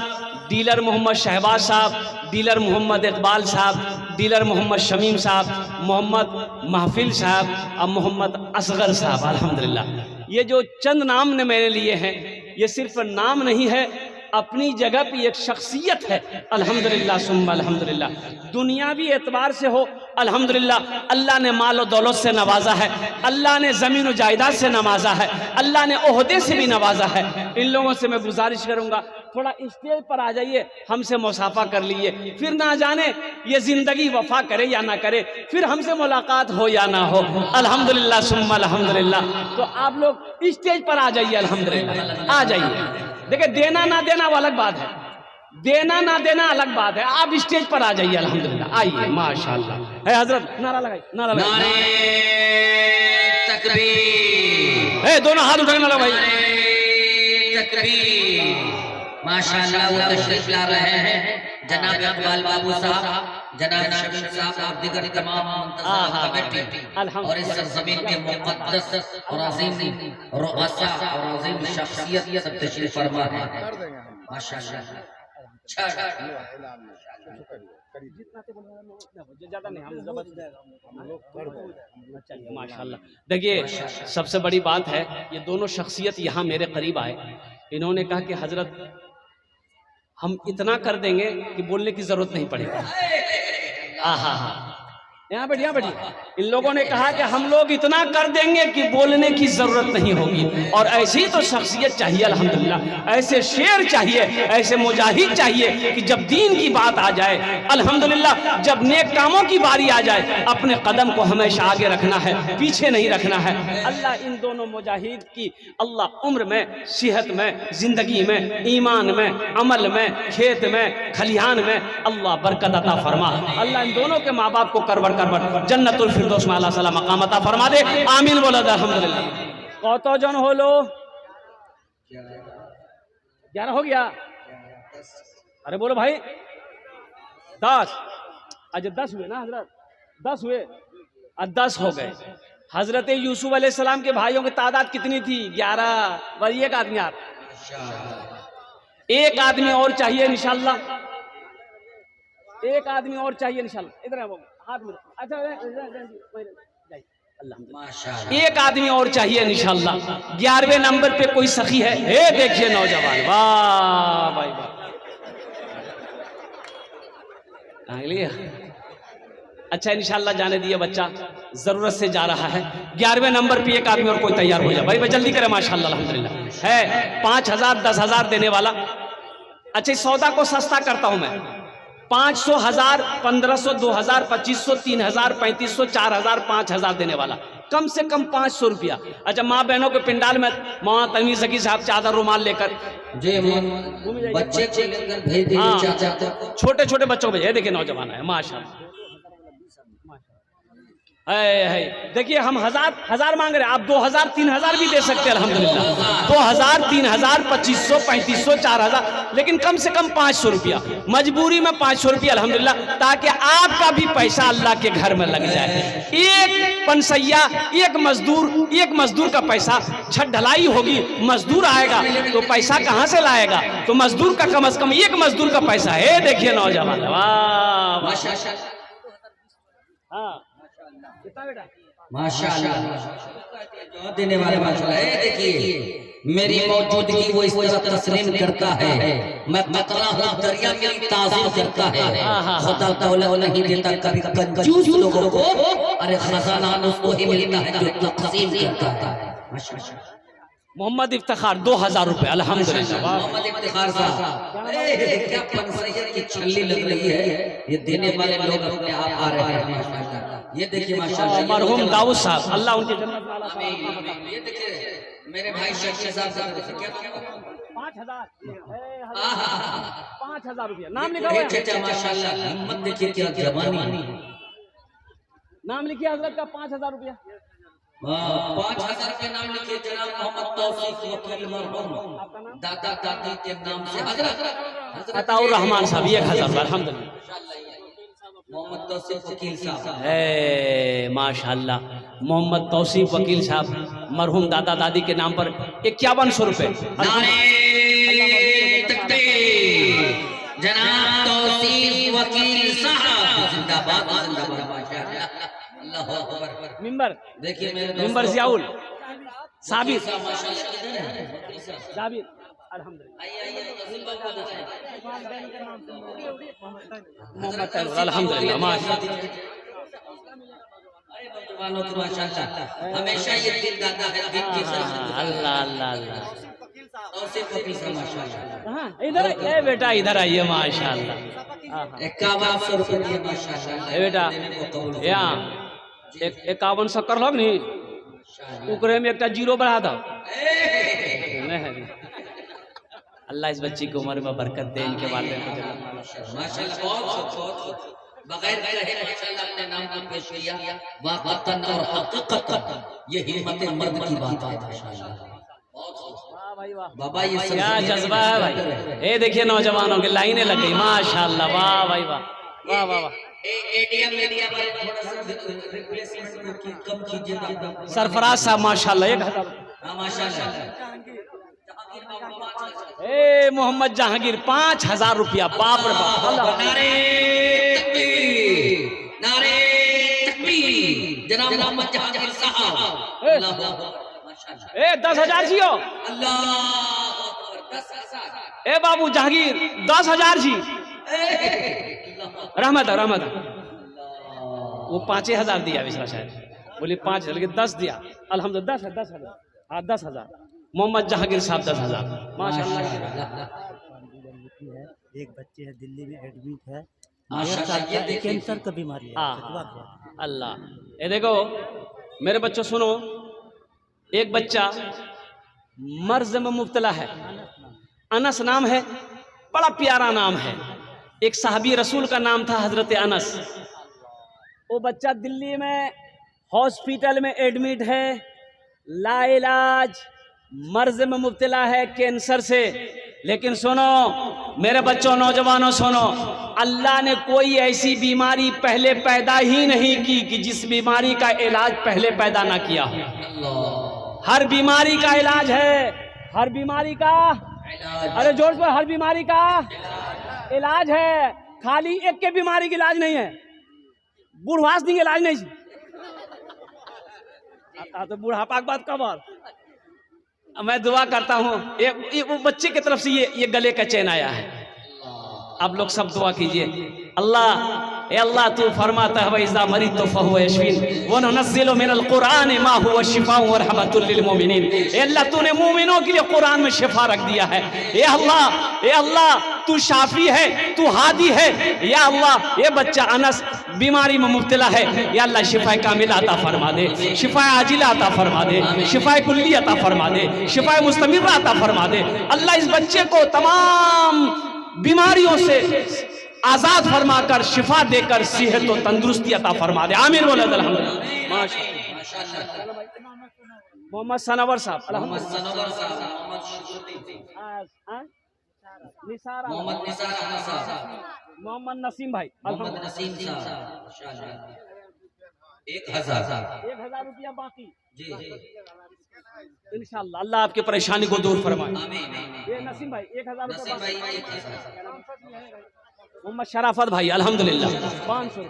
डीलर मोहम्मद शहबाज साहब, डीलर मोहम्मद इकबाल साहब, डीलर मोहम्मद शमीम साहब, मोहम्मद महफिल साहब और मोहम्मद असगर साहब, अल्हम्दुलिल्लाह। ये जो चंद नाम ने मेरे लिए हैं, ये सिर्फ नाम नहीं है, अपनी जगह पे एक शख्सियत है अल्हम्दुलिल्लाह सुम्मा अल्हम्दुलिल्लाह। दुनियावी एतबार से हो अल्हम्दुलिल्लाह, अल्लाह ने माल और दौलत से नवाजा है, अल्लाह ने ज़मीन और जायदाद से नवाजा है, अल्लाह ने ओहदे से भी नवाजा है। इन लोगों से मैं गुजारिश करूंगा, थोड़ा स्टेज पर आ जाइए, हमसे मुसाफा कर लीजिए, फिर ना जाने ये ज़िंदगी वफा करे या ना करे, फिर हमसे मुलाकात हो या ना हो अल्हम्दुलिल्लाह सुम्मा अल्हम्दुलिल्लाह। तो आप लोग स्टेज पर आ जाइए अल्हम्दुलिल्लाह, आ जाइए। देखिए, देना ना देना वो अलग बात है, देना ना देना अलग बात है, आप स्टेज पर आ जाइए अल्हम्दुलिल्लाह, आइए माशाल्लाह। है हजरत, नारा लगाइए, नारा लगाइए, तकबीर, दोनों हाथ उठाए, नारा भाई,
तकबीर। माशाल्लाह, वो तशरीफ ला रहे हैं जनाब इकबाल बाबू साहब, जनाब शमीम साहब और दीगर तमाम मुंतज़म कमेटी और इस सरजमीन के मुक़द्दस और अज़ीम रुअसा और अज़ीम शख्सियत सब तशरीफ फरमा है माशाल्लाह।
माशाल्लाह। देखिए, सबसे बड़ी बात है, ये दोनों शख्सियत यहाँ मेरे करीब आए, इन्होंने कहा कि हजरत हम इतना कर देंगे कि बोलने की जरूरत नहीं पड़ेगी। आहा, यहाँ बैठिए, यहाँ बैठिए। इन लोगों ने कहा कि हम लोग इतना कर देंगे कि बोलने की जरूरत नहीं होगी। और ऐसी तो शख्सियत चाहिए अल्हम्दुलिल्लाह, ऐसे शेर चाहिए, ऐसे मुजाहिद चाहिए कि जब दीन की बात आ जाए अल्हम्दुलिल्लाह, जब नेक कामों की बारी आ जाए, अपने कदम को हमेशा आगे रखना है, पीछे नहीं रखना है। अल्लाह इन दोनों मुजाहिद की अल्लाह उम्र में, सेहत में, जिंदगी में, ईमान में, अमल में, खेत में, खलिहान में अल्लाह बरकत अता फरमा। अल्लाह इन दोनों के माँ बाप को करवर जन्नतुल फिरदौस में अल्लाह सला मकाम अता फरमा दे, आमीन बोला अल्हम्दुलिल्लाह। कत जन हलो? 11 हो गया? अरे बोलो भाई, 10। अच्छा 10 हुए ना हजरत, 10 हुए, 10 हो गए। हजरत यूसुफ अलैहिस्सलाम के भाइयों की तादाद कितनी थी? 11। बस एक आदमी, आप एक आदमी और चाहिए इंशाल्लाह, एक आदमी और चाहिए इंशाल्लाह। इधर आओ, हाथ में। अच्छा, एक आदमी और चाहिए इंशाल्लाह। 11वें नंबर पे कोई सखी है? देखिए नौजवान, वाह भाई वाह, अच्छा इंशाल्लाह जाने दिए, बच्चा जरूरत से जा रहा है। 11वें नंबर पे एक आदमी और कोई तैयार हो जाए भाई, जल्दी करें माशाल्लाह अल्हम्दुलिल्लाह। है 5000, 10,000 देने वाला। अच्छा, इस सौदा को सस्ता करता हूं मैं, 500, 1000, 1500, 2000, 2500, 3000, 3500, 4000, 5000 देने वाला, कम से कम 500 रुपया। अच्छा, माँ बहनों के पिंडाल में मौलाना तमीज़ ज़की साहब चादर रुमाल लेकर
बच्चे को लेकर भेज दीजिए,
छोटे छोटे बच्चों को भेजिए। देखिए नौजवान है माशाल्लाह, देखिए हम 1000 मांग रहे हैं, आप 2000, 3000 भी दे सकते हैं अल्हम्दुलिल्लाह। 2000, 3000, 2500, 3500, 4000, लेकिन कम से कम 500 रुपया, मजबूरी में 500 रुपया अल्हम्दुलिल्लाह, ताकि आपका भी पैसा अल्लाह के घर में लग जाए। एक पनसैया, एक मजदूर का पैसा, छत ढलाई होगी, मजदूर आएगा तो पैसा कहाँ से लाएगा? तो मजदूर का कम से कम एक मजदूर का पैसा है। देखिए नौजवान, वाह
माशाल्लाह, देने वाले माशाल्लाह। देखिए मेरी मौजूदगी वो इस तरह तस्लीम करता है, मैं कतरा हूँ, दरिया मेरी ताज़ीम करता है। खुदा तौला नहीं देता कभी कंजूस लोगों को, अरे खजाना उसको ही मिलता है जो तक़सीम करता है। माशाल्लाह।
मोहम्मद इफ्तिखार 2000 रुपए अल्हम्दुलिल्लाह।
मोहम्मद इफ्तिखार साहब, क्या पनसैया की छल्ली लग रही है, ये देने वाले लोग अपने आप आ रहे हैं माशाल्लाह। ये देखिए माशाल्लाह,
मरहूम दाऊद साहब, अल्लाह उनकी जन्नत में आला
आमीन,
सलाम
आमीन। ये देखिए मेरे भाई शेख साहब से क्या
5,000
आहा,
5,000 रुपया नाम लिखा हुआ है।
चाचा माशाल्लाह, हिम्मत देखिए क्या जवानी।
नाम लिखिए हजरत का 5,000 रुपया।
5,000 के नाम लिखिए जनाब मोहम्मद तौसीफ वकील मरहूम दादा दादी के नाम से हजरत
अताउर रहमान साहब 1,000 रुपया अल्हम्दुलिल्लाह।
मोहम्मद तौसीफ वकील साहब,
माशाल्लाह मोहम्मद तौसीफ वकील साहब मरहूम दादा दादी के नाम पर 5100 रुपए।
नारे तकबीर, जनाब तौसीफ वकील साहब जिंदाबाद जिंदाबाद माशाल्लाह, अल्लाह अकबर।
मिंबर
देखिए मेरे
मिंबर जियाउल साबिर
माशाल्लाह किधर है वकील साहब?
साबिर अल्हम्दुलिल्लाह।
आइए आइए तहसील बाबू को देखें।
मोहम्मद तैमूर अल्हम्दुलिल्लाह माशाल्लाह।
अरे नौजवानों की माशाल्लाह हमेशा ये दिन दादा है, दिन की
अल्लाह अल्लाह अल्लाह।
तौसीफ वकील साहब माशाल्लाह।
हाँ इधर ए बेटा इधर आइए माशाल्लाह।
5100 रुपए दिए माशाल्लाह।
ए बेटा यहाँ 5100 कर लो नहीं, उकरे में एक जीरो बढ़ा दो। अल्लाह इस बच्ची की उम्र में बरकत दे, इनके वालिदैन को जन्नत में
माशाल्लाह बहुत बगैर कहे माशाल्लाह अपने नाम को पेश किया। वाक़अतन और हकीकतन ये हिम्मत मर्द की बात है माशाल्लाह। बाबा ये
क्या जज्बा है भाई। ये देखिए नौजवानों की लाइनें लग गई माशाल्लाह। वाह भाई वाह वाह वाह वाह।
एटीएम एरिया पर थोड़ा सा रिप्लेसमेंट को कम कीजिए।
सरफराज साहब माशाल्लाह 1,000।
हां माशाल्लाह।
ए मोहम्मद जहांगीर 5,000 रुपया। बाप रे बाप।
नारे तकबीर, नारे तकबीर, जनाब मोहम्मद जहांगीर साहब अल्लाह अकबर माशाल्लाह।
ए 10,000 जियो।
अल्लाह अकबर 10,000।
ए बाबू जहांगीर 10,000 जी। रहमत रहमत वो 5,000 दिया विश्रा शायद, बोली 5,000 लेकिन 10 दिया अल्हम्दुलिल्लाह। 10,000 हाँ 10,000। मोहम्मद जहांगीर साहब 10,000 माशाल्लाह।
एक बच्चे है दिल्ली में एडमिट है,
माशाल्लाह। ये देखिए
कैंसर का बीमारी है।
अल्लाह ये देखो मेरे बच्चों सुनो, एक बच्चा मर्ज में मुब्तला है, अनस नाम है, बड़ा प्यारा नाम है। एक साहबी रसूल का नाम था हजरत अनस। वो बच्चा दिल्ली में हॉस्पिटल में एडमिट है, लाइलाज मर्ज में मुब्तला है कैंसर से। लेकिन सुनो मेरे बच्चों नौजवानों सुनो, अल्लाह ने कोई ऐसी बीमारी पहले पैदा ही नहीं की कि जिस बीमारी का इलाज पहले पैदा ना किया हो। हर बीमारी का इलाज है, हर बीमारी का अरे जोर से, हर बीमारी का इलाज है। खाली एक के बीमारी का इलाज नहीं है, बुढ़वास नहीं इलाज नहीं। तो बुढ़ापा की बात कब और मैं दुआ करता हूँ ये वो बच्चे की तरफ से ये गले का चैन आया है। आप लोग सब दुआ कीजिए। अल्लाह ए अल्लाह तू फरमाता है वइज़ा मरीद तो फहुव यशफीन व नुनज़्ज़िलु मिनल कुरान मा हुवा शिफा व रहमतुल लिल मोमिनीन। ए अल्लाह तूने मोमिनों के लिए कुरान में शिफा रख दिया है। ए अल्लाह तू शाफी है, तू हादी है। या अल्लाह ये बच्चा अनस बीमारी में मुब्तला है, या अल्लाह शिफा कामिल अता फरमा दे, शिफा आजिला अता फरमा दे, शिफा कुल्ली अता फरमा दे, शिफा मुस्तमिर अता फरमा दे। अल्लाह इस बच्चे को तमाम बीमारियों से आजाद फरमाकर शिफा देकर सेहत और तंदुरुस्ती अता फरमा दे। आमीन बोले अल्हम्दुलिल्लाह। मोहम्मद सनवर साहब मोहम्मद नसीम भाई 1,000 रुपया बाकी इंशाअल्लाह। अल्लाह आपकी परेशानी को दूर फरमाए। ये नसीम भाई 1,000 रुपया। मोहम्मद शराफत भाई अल्हम्दुलिल्लाह 500।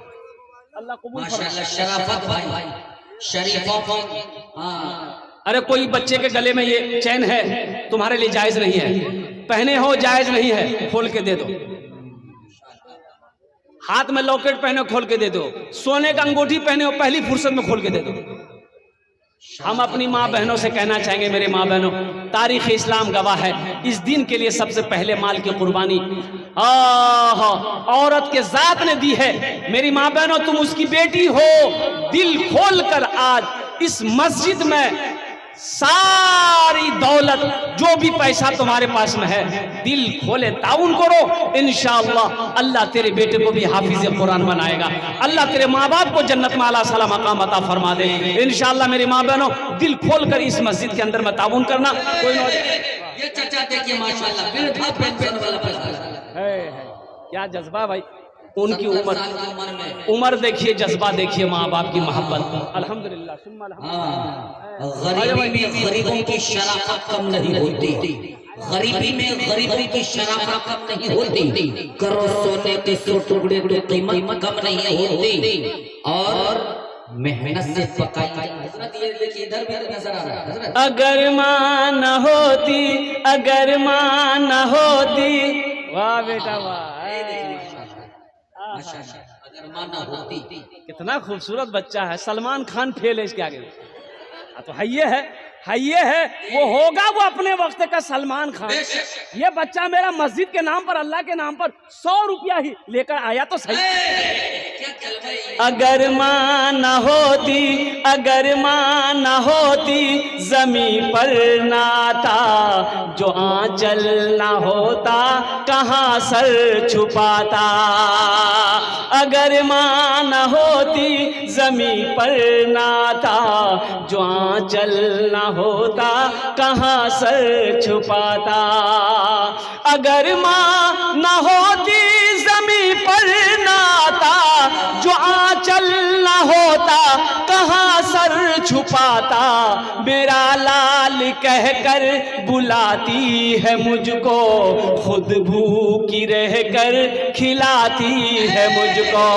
अल्लाह कबूल फरमाए।
शराफत भाई शरीफत।
अरे कोई बच्चे के गले में ये चैन है तुम्हारे लिए जायज नहीं है, पहने हो जायज नहीं है, खोल के दे दो। हाथ में लॉकेट पहने खोल के दे दो, सोने का अंगूठी पहने हो पहली फुर्सत में खोल के दे दो। हम अपनी माँ बहनों से कहना चाहेंगे, मेरे माँ बहनों, तारीख़ इस्लाम गवाह है, इस दिन के लिए सबसे पहले माल की कुर्बानी औरत के ज़ात ने दी है। मेरी माँ बहनों, तुम उसकी बेटी हो, दिल खोल कर आज इस मस्जिद में सारी दौलत, जो भी पैसा तुम्हारे पास में है, दिल खोले ताउन करो। इंशाअल्लाह अल्लाह तेरे बेटे को भी हाफिज़ कुरान बनाएगा। अल्लाह तेरे माँ बाप को जन्नत में आला साला मकाम अता फरमा दे इंशाअल्लाह। मेरी माँ बहनों, दिल खोल कर इस मस्जिद के अंदर में ताउन करना। कोई
ये चाचा देखिए माशाल्लाह, वृद्धा पेंशन वाला पैसा
है। क्या जज्बा भाई, उनकी उम्र देखिए, जज्बा देखिए, माँ बाप की मोहब्बत। अल्हम्दुलिल्लाह सुम्मा अल्हम्दुलिल्लाह।
गरीबी में गरीबों की शराफत कम नहीं होती, गरीबी में गरीबों की शराफत कम नहीं होती, करो सोने के 100 टुकड़े तो कीमत कम नहीं होती, और मेहनत से पकाई। इधर भी नजर आ रहा है।
अगर माँ न होती, अगर माँ न होती, वाह बेटा वाह,
अगर माँ न होती।
कितना खूबसूरत बच्चा है। सलमान खान फेल है इसके आगे। तो है ये है, वो होगा वो अपने वक्त का सलमान खान। ये बच्चा मेरा मस्जिद के नाम पर, अल्लाह के नाम पर 100 रुपया ही लेकर आया तो सही। अगर माँ न होती, अगर माँ न होती, जमीन पर नाता, जो आंचल न होता, कहाँ सर छुपाता। अगर माँ न होती, जमीन पर नाता, जो आंचल न होता, कहाँ सर छुपाता। अगर माँ न होती, जमीन पर नाता, जो आंचल न होता, कहाँ सर छुपाता। मेरा लाल कहकर बुलाती है मुझको, खुद भूखी रहकर खिलाती है मुझको।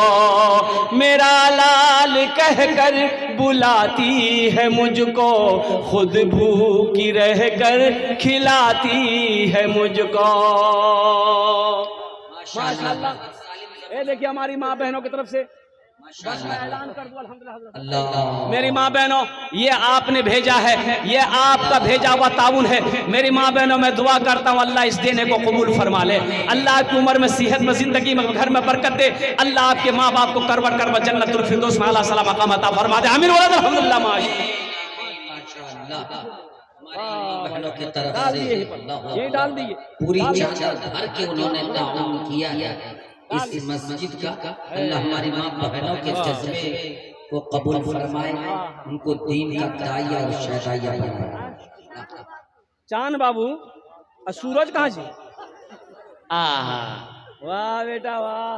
मेरा लाल कहकर बुलाती है मुझको, खुद भूखी रहकर खिलाती है मुझको। माशाअल्लाह। ये देखिए हमारी माँ बहनों की तरफ से बस मैं ऐलान कर दूं अल्हम्दुलिल्लाह। मेरी माँ बहनों, ये आपने भेजा है, ये आपका भेजा हुआ ताउन है। मेरी माँ बहनों, मैं दुआ करता हूँ अल्लाह इस देने को कबूल फरमा ले। अल्लाह आपकी उम्र में, सेहत में, जिंदगी में, घर में बरकत दे। अल्लाह आपके माँ बाप को करवर करवर जन्नतुल फिरदौस में आला साला मकाम अता फरमा दे। आमीन वलद अल्हम्दुलिल्लाह।
बहनों की तरफ
डाल
से
दिए, ये डाल दिए,
पूरी चादर भर के उन्होंने ताउन किया है इस मस्जिद का। अल्लाह हमारी माँ बहनों के जज्बे को कबूल फरमाए, उनको दीन का दाइया और शहदाइया बनाए।
चांद बाबू और सूरज कहाँ जी? वाह बेटा वाह।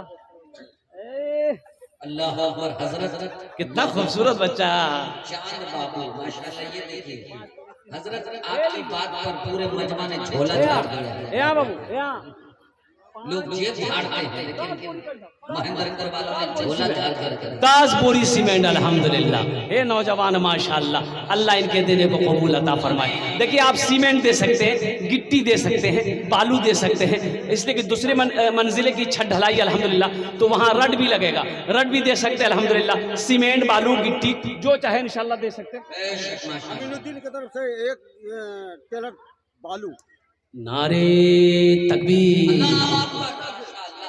अल्लाह अकबर। हजरत
कितना खूबसूरत बच्चा।
चांद बाबू माशाल्लाह। ये देखिए हजरत, आपकी बात पर पूरे मजमा ने झोला झाड़ दिया है।
यहाँ बाबू, यहाँ
लोग जेब झाड़ते हैं, लेकिन महेंद्र वालों ने झोला झाड़ कर
10 बोरी सीमेंट। अल्हम्दुलिल्लाह। हे नौजवान माशाल्लाह, अल्लाह इनके देने को कबूल अता फरमाए। देखिए आप सीमेंट दे सकते हैं, गिट्टी दे सकते हैं, बालू दे सकते हैं, इसलिए कि दूसरे मंजिले की छत ढलाई अल्हम्दुलिल्लाह, तो वहाँ रड भी लगेगा, रड भी दे सकते हैं अल्हम्दुलिल्लाह। सीमेंट, बालू, गिट्टी जो चाहे इंशाल्लाह दे सकते हैं।
अमीनुद्दीन की तरफ से एक टेलर बालू।
नारे तकबीर।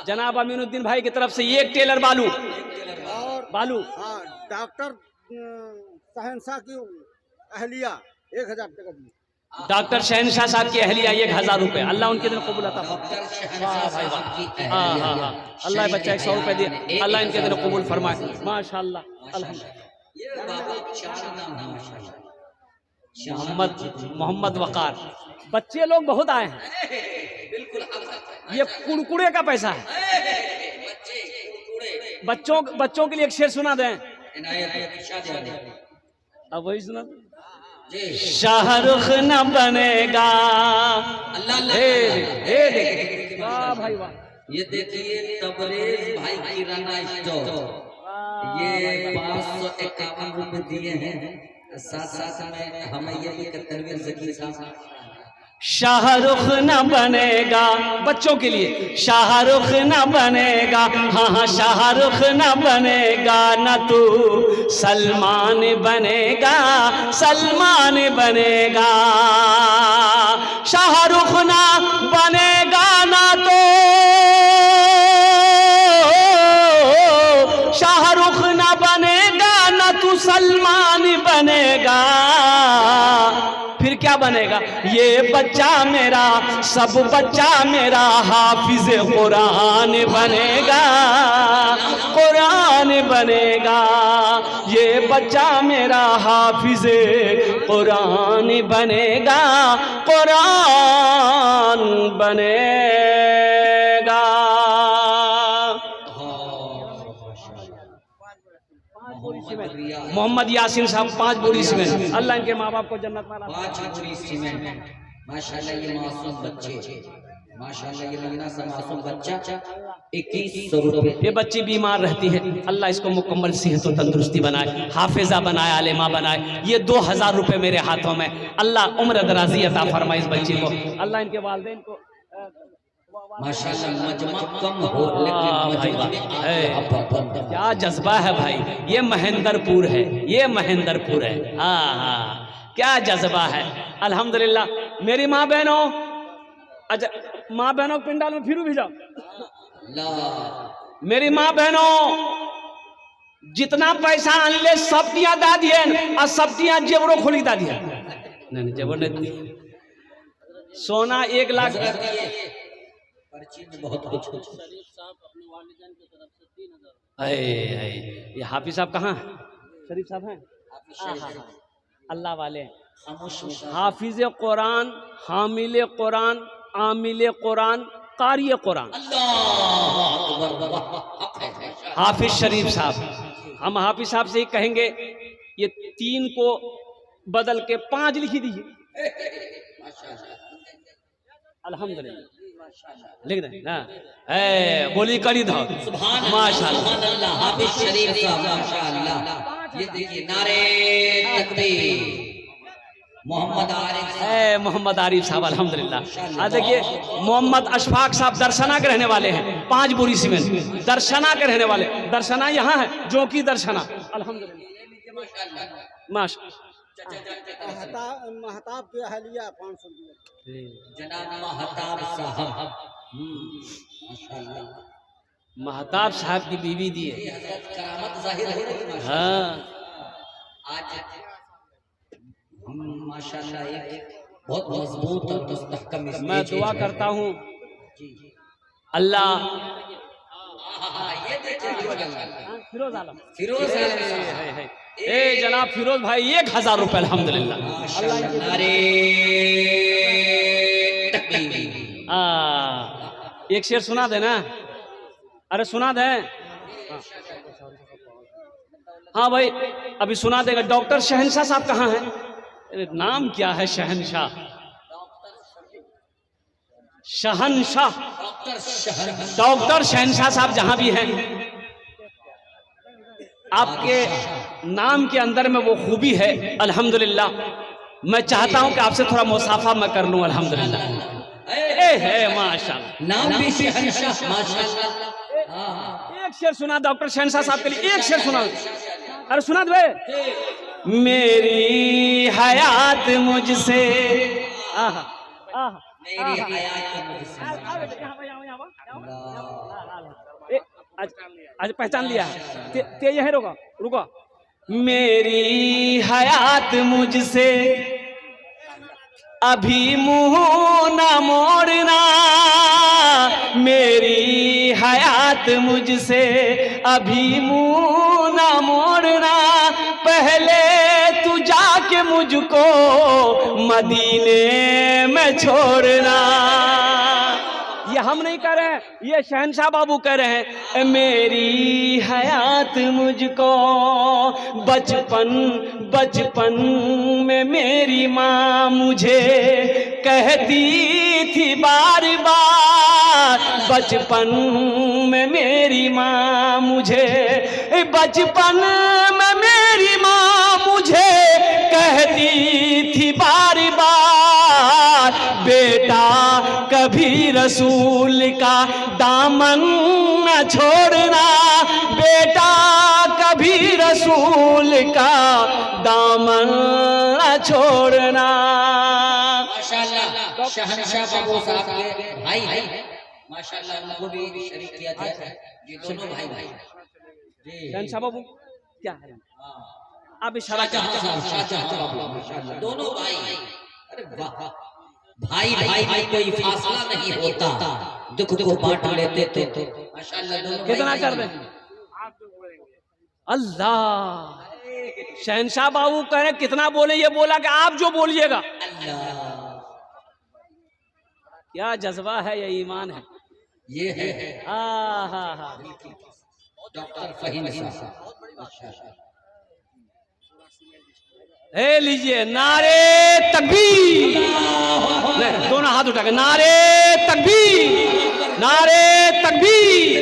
जनाब अमीनुद्दीन भाई की तरफ से एक टेलर बालू
और
बालू।
हाँ, डॉक्टर शहनशाह की अहलिया 1000 टका दी।
डॉक्टर शहनशाह साहब की अहलिया 1000 रुपए। अल्लाह उनके दिन कबूल अता फरमाए। वाह भाई वाह। हाँ हाँ हाँ, अल्लाह बच्चा 100 रुपए दिए, अल्लाह इनके दिन कबूल फरमाए माशाल्लाह। मोहम्मद वकार। बच्चे लोग बहुत आए हैं। ये कुड़कुड़े का पैसा है। बच्चों के लिए एक शेर सुना दें। अब वही सुना। शाहरुख न बनेगा। वाह भाई वाह।
ये देखिए तबरेज भाई किराना स्टोर, ये 551 रुपए दिए हैं। साथ साथ में हमें ये भी तनवीर ज़की साहब
शाहरुख न बनेगा, बच्चों के लिए शाहरुख न बनेगा, हाँ हाँ शाहरुख न बनेगा, न तू सलमान बनेगा, सलमान बनेगा। शाहरुख न बनेगा ना तो शाहरुख न बनेगा, न तू सलमान बनेगा, फिर क्या बनेगा? ये बच्चा मेरा, सब बच्चा मेरा हाफिज कुरान बनेगा, कुरान बनेगा। ये बच्चा मेरा हाफिज कुरान बनेगा, कुरान बनेगा। मोहम्मद यासीन साहब 5 बोरी सीमेंट, अल्लाह इनके माँ बाप को जन्नत में
5 बोरी सीमेंट। माशाल्लाह ये मासूम बच्चे, माशाल्लाह ये नगीना सा मासूम बच्चा 2100 रुपए।
ये बच्ची बीमार रहती है, अल्लाह इसको मुकम्मल सेहत और तंदुरुस्ती बनाए, हाफिजा बनाए, आलिमा बनाए। ये 2000 रुपए मेरे हाथों में, अल्लाह उम्र दराजी अता फरमाए इस बच्ची को, अल्लाह इनके वालिदैन को।
माशाल्लाह मजमा कम हो लेकिन मजमा है,
क्या जज्बा है भाई। ये महेंद्रपुर है, ये महेंद्रपुर है। हाँ हाँ, क्या जज्बा है। अल्हम्दुलिल्लाह। मेरी माँ बहनों, अच्छा माँ बहनों पिंडाल में फिर भी जाओ। मेरी माँ बहनों, जितना पैसा आनले सब दिया दा दिए और सब दिया जेवरों खोली दा दिया। नहीं जेवर नहीं, सोना 1 लाख
बहुत कुछ।
ये हाफिज साहब कहाँ हैं? शरीफ साहब हैं, अल्लाह वाले। हाफिज कुरान, हामिल कुरान, आमिल कुरान, कारी कुरान, हाफिज शरीफ साहब। हम हाफिज साहब से ही कहेंगे ये 3 को बदल के 5 लिखी दीजिए। अल्हम्दुलिल्लाह लिख दें ना, बोली करी दो माशाअल्लाह।
हाफिज शरीफ साहब माशाअल्लाह। ये देखिए नारे तकबीर।
मोहम्मद आरिफ साहब अल्हम्दुलिल्लाह। आज देखिए मोहम्मद अशफाक साहब दर्शना के रहने वाले हैं, 5 बोरी सीमेंट, दर्शना के रहने वाले। दर्शना यहाँ है, जो की दर्शना अल्हम्दुलिल्लाह माशाअल्लाह।
महताब के हलिया 500 रुपये।
जनाब महताब साहब माशाअल्लाह,
महताब साहब की बीवी दी है।
करामत जाहिर हो रही है।
हाँ
आज माशाअल्लाह एक बहुत मजबूत और मुस्तहकम।
मैं दुआ करता हूँ अल्लाह।
ये देखिए
फिरोज आलम,
फिरोज
ए जनाब फिरोज भाई 1000 रुपए अल्हम्दुलिल्लाह।
नारे तकबीर।
एक शेर सुना देना, अरे सुना दे। हाँ भाई अभी सुना देगा। डॉक्टर शहनशाह साहब कहाँ हैं? नाम क्या है शहनशाह? शहनशाह, डॉक्टर शहनशाह साहब जहां भी हैं, आपके नाम के अंदर में वो खूबी है अल्हम्दुलिल्लाह। मैं चाहता हूं कि आपसे थोड़ा मुसाफा मैं कर लूं अल्हम्दुलिल्लाह। है माशाल्लाह,
नाम भी शहनशाह माशाअल्लाह।
एक शेर सुना डॉक्टर शहनशाह साहब के लिए, एक शेर सुना। अरे सुना दे। मेरी हयात मुझसे
मेरी हयात मुझसे।
आज पहचान लिया है ते यही रुका रुका। मेरी हयात मुझसे अभी मुंह न मोड़ना, मेरी हयात मुझसे अभी मुंह न मोड़ना, पहले तू जाके मुझको मदीने में छोड़ना। ये हम नहीं कह रहे हैं, ये शहनशाह बाबू कह रहे हैं। मेरी हयात मुझको बचपन में मेरी माँ मुझे कहती थी बार बार, बचपन में मेरी माँ मुझे, बचपन में मेरी माँ मुझे कहती थी बार बार, रसूल का दामन न छोड़ना, बेटा कभी रसूल का दामन न छोड़ना।
माशाल्लाह शहंशाह बाबू साहब के भाई हैं, माशाल्लाह उनको भी शरीक किया जाता है। ये दोनों भाई जी
शहंशाह बाबू क्या है आप इशारा
शाहजहां बाबू माशाल्लाह दोनों भाई। अरे वाह, भाई भाई में कोई फासला नहीं होता, दुख को बांट लेते तो माशाल्लाह दोनों
कितना कर रहे हैं अल्लाह। शहंशाह बाबू कह रहे कितना बोले, ये बोला कि आप जो बोलिएगा।
अल्लाह,
क्या जज्बा है, ये ईमान है।
ये है
हाँ हाँ हाँ
डॉक्टर फहीम साहब।
हे लीजिए नारे तकबीर, नहीं, दोनों हाथ उठा के नारे तकबीर, नारे तकबीर।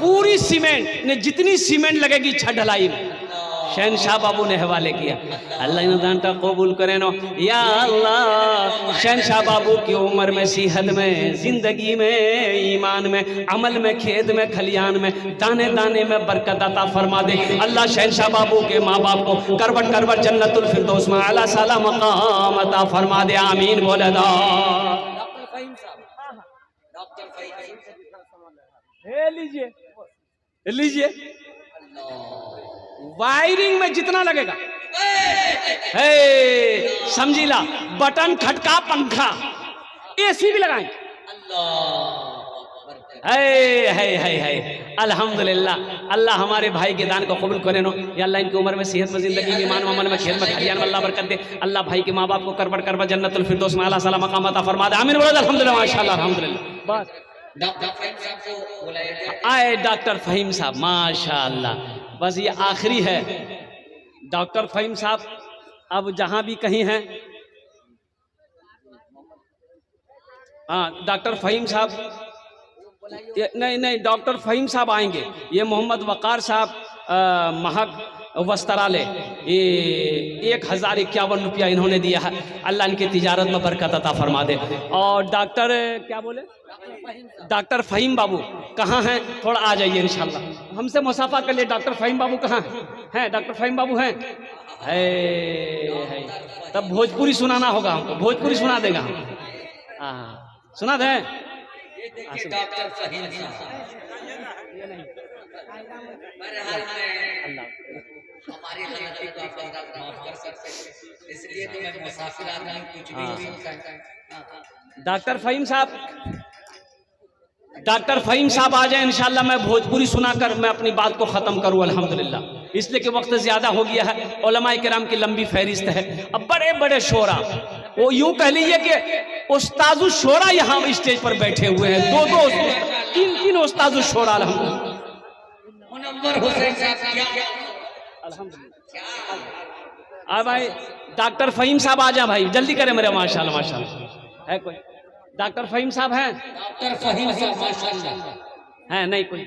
पूरी सीमेंट ने जितनी सीमेंट लगेगी छत ढलाई में शहंशाह बाबू ने हवाले किया। अल्लाह इन दानता कबूल करे नो या अल्लाह। शहंशाह बाबू की उम्र में, सेहत में, जिंदगी में, ईमान में, अमल में, खेत में, खलियान में, दाने दाने में बरकत अता फरमा दे अल्लाह। शहंशाह बाबू के माँ बाप को करवट करवट जन्नतुल फिरदौस में आला साला मकाम अता फरमा दे, आमीन बोले दा।
डॉक्टर फहीम साहब, डॉक्टर फहीम
लीजिए लीजिए, वायरिंग में जितना लगेगा है समझीला, बटन खटका पंखा एसी भी लगाएं। है अल्हम्दुलिल्लाह। अल्लाह हमारे भाई के दान को कबूल करे नो या अल्लाह इनकी उम्र में, सेहत में, जिंदगी में, ईमान में, अमल में, खेत में, खलियान में अल्लाह बरकत दे। अल्लाह भाई के माँ बाप को करबट करबट जन्नतुल फिरदौस में आला साला मकाम अता फरमा दे, आमीन बोलो अल्हम्दुलिल्लाह माशाअल्लाह अल्हम्दुलिल्लाह। बस
डॉक्टर फहीम साहब को बुलाया गया।
आए डॉक्टर फहीम साहब माशाअल्लाह। बस ये आखिरी है डॉक्टर फहीम साहब, अब जहां भी कहीं हैं। हाँ डॉक्टर फहीम साहब, नहीं डॉक्टर फहीम साहब आएंगे। ये मोहम्मद वकार साहब महक वस्त्रालय, ये 1051 रुपया इन्होंने दिया है। अल्लाह इनकी तिजारत में बरकत अता फरमा दे। और डॉक्टर क्या बोले, डॉक्टर फहीम बाबू कहाँ हैं, थोड़ा आ जाइए इंशाल्लाह, हमसे मुसाफा कर लिए। डॉक्टर फहीम बाबू कहाँ हैं? डॉक्टर फहीम बाबू हैं? तब भोजपुरी सुनाना होगा हमको, भोजपुरी सुना देगा हम। हाँ सुना दें।
डॉक्टर फहीम साहब हमारी गलती को आप माफ कर सकते हैं, इसलिए तो मैं मुसाफिर आदमी कुछ भी हो सकता है।
डॉक्टर फहीम साहब, डॉक्टर फहीम साहब आ जाए इंशाल्लाह। मैं भोजपुरी सुनाकर मैं अपनी बात को ख़त्म करूँ अल्हम्दुलिल्लाह, इसलिए कि वक्त ज़्यादा हो गया है। उलमाए किराम की लंबी फहरिस्त है। अब बड़े बड़े शोरा, वो यूँ कह लीजिए कि उस्तादु शोरा यहाँ स्टेज पर बैठे हुए हैं, दो तीन उस्तादु शोरा अल्हम्दुलिल्लाह।
मुनव्वर हुसैन साहब क्या
आ भाई डॉक्टर फहीम साहब आ जा भाई, जल्दी करें मेरे। माशाल्लाह माशाल्लाह है कोई डॉक्टर फहीम साहब हैं?
डॉक्टर फहीम साहब माशाल्लाह
है नहीं कोई,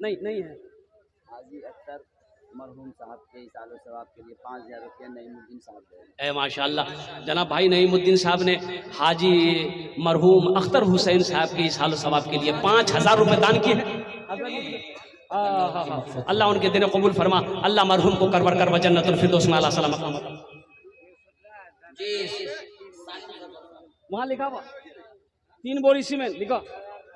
नहीं है।
हाजी अख्तर मरहूम साहब के सालों सवाब के लिए 5000 रुपया नईमुद्दीन साहब दे।
माशाल्लाह जनाब भाई नईमुद्दीन साहब ने हाजी मरहूम अख्तर हुसैन साहब के सालों सवाब के लिए 5000 रुपये दान किए हैं। अल्लाह उनके दिन कबूल फरमा। अल्लाह मरहूम को करवर कर जन्नतुल फिरदौस में आला सलाम
जी।
वहाँ लिखा हुआ 3 बोरी सीमेंट लिखा।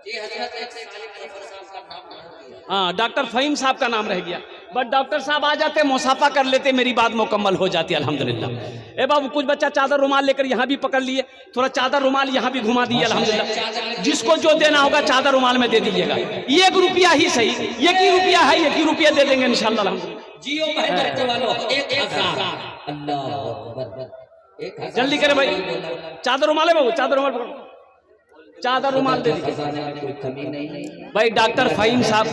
जी हजरत एक सालिम जफर साहब का नाम नहीं दिया।
हाँ डॉक्टर फहीम साहब का नाम रह गया, बट डॉक्टर साहब आ जाते, मुसाफा कर लेते, मेरी बात मुकम्मल हो जाती अल्हम्दुलिल्लाह। ए बाबू कुछ बच्चा चादर रुमाल लेकर यहाँ भी पकड़ लिए, थोड़ा चादर रुमाल यहाँ भी घुमा दिए अल्हम्दुलिल्लाह। जिसको जो देना होगा चादर रुमाल में दे दीजिएगा। 1 रुपया ही सही, 1 ही रुपया है, 1 ही रुपया दे देंगे इंशाल्लाह अल्हम्दुलिल्लाह।
जियो महेंद्र के वालों 1000 अल्लाह अकबर।
जल्दी करें भाई, चादर रुमाल है बाबू, चादर रुमाल पकड़ो, चादर रुमाल दे दीजिए
कोई कमी नहीं
भाई। डॉक्टर फहीम साहब,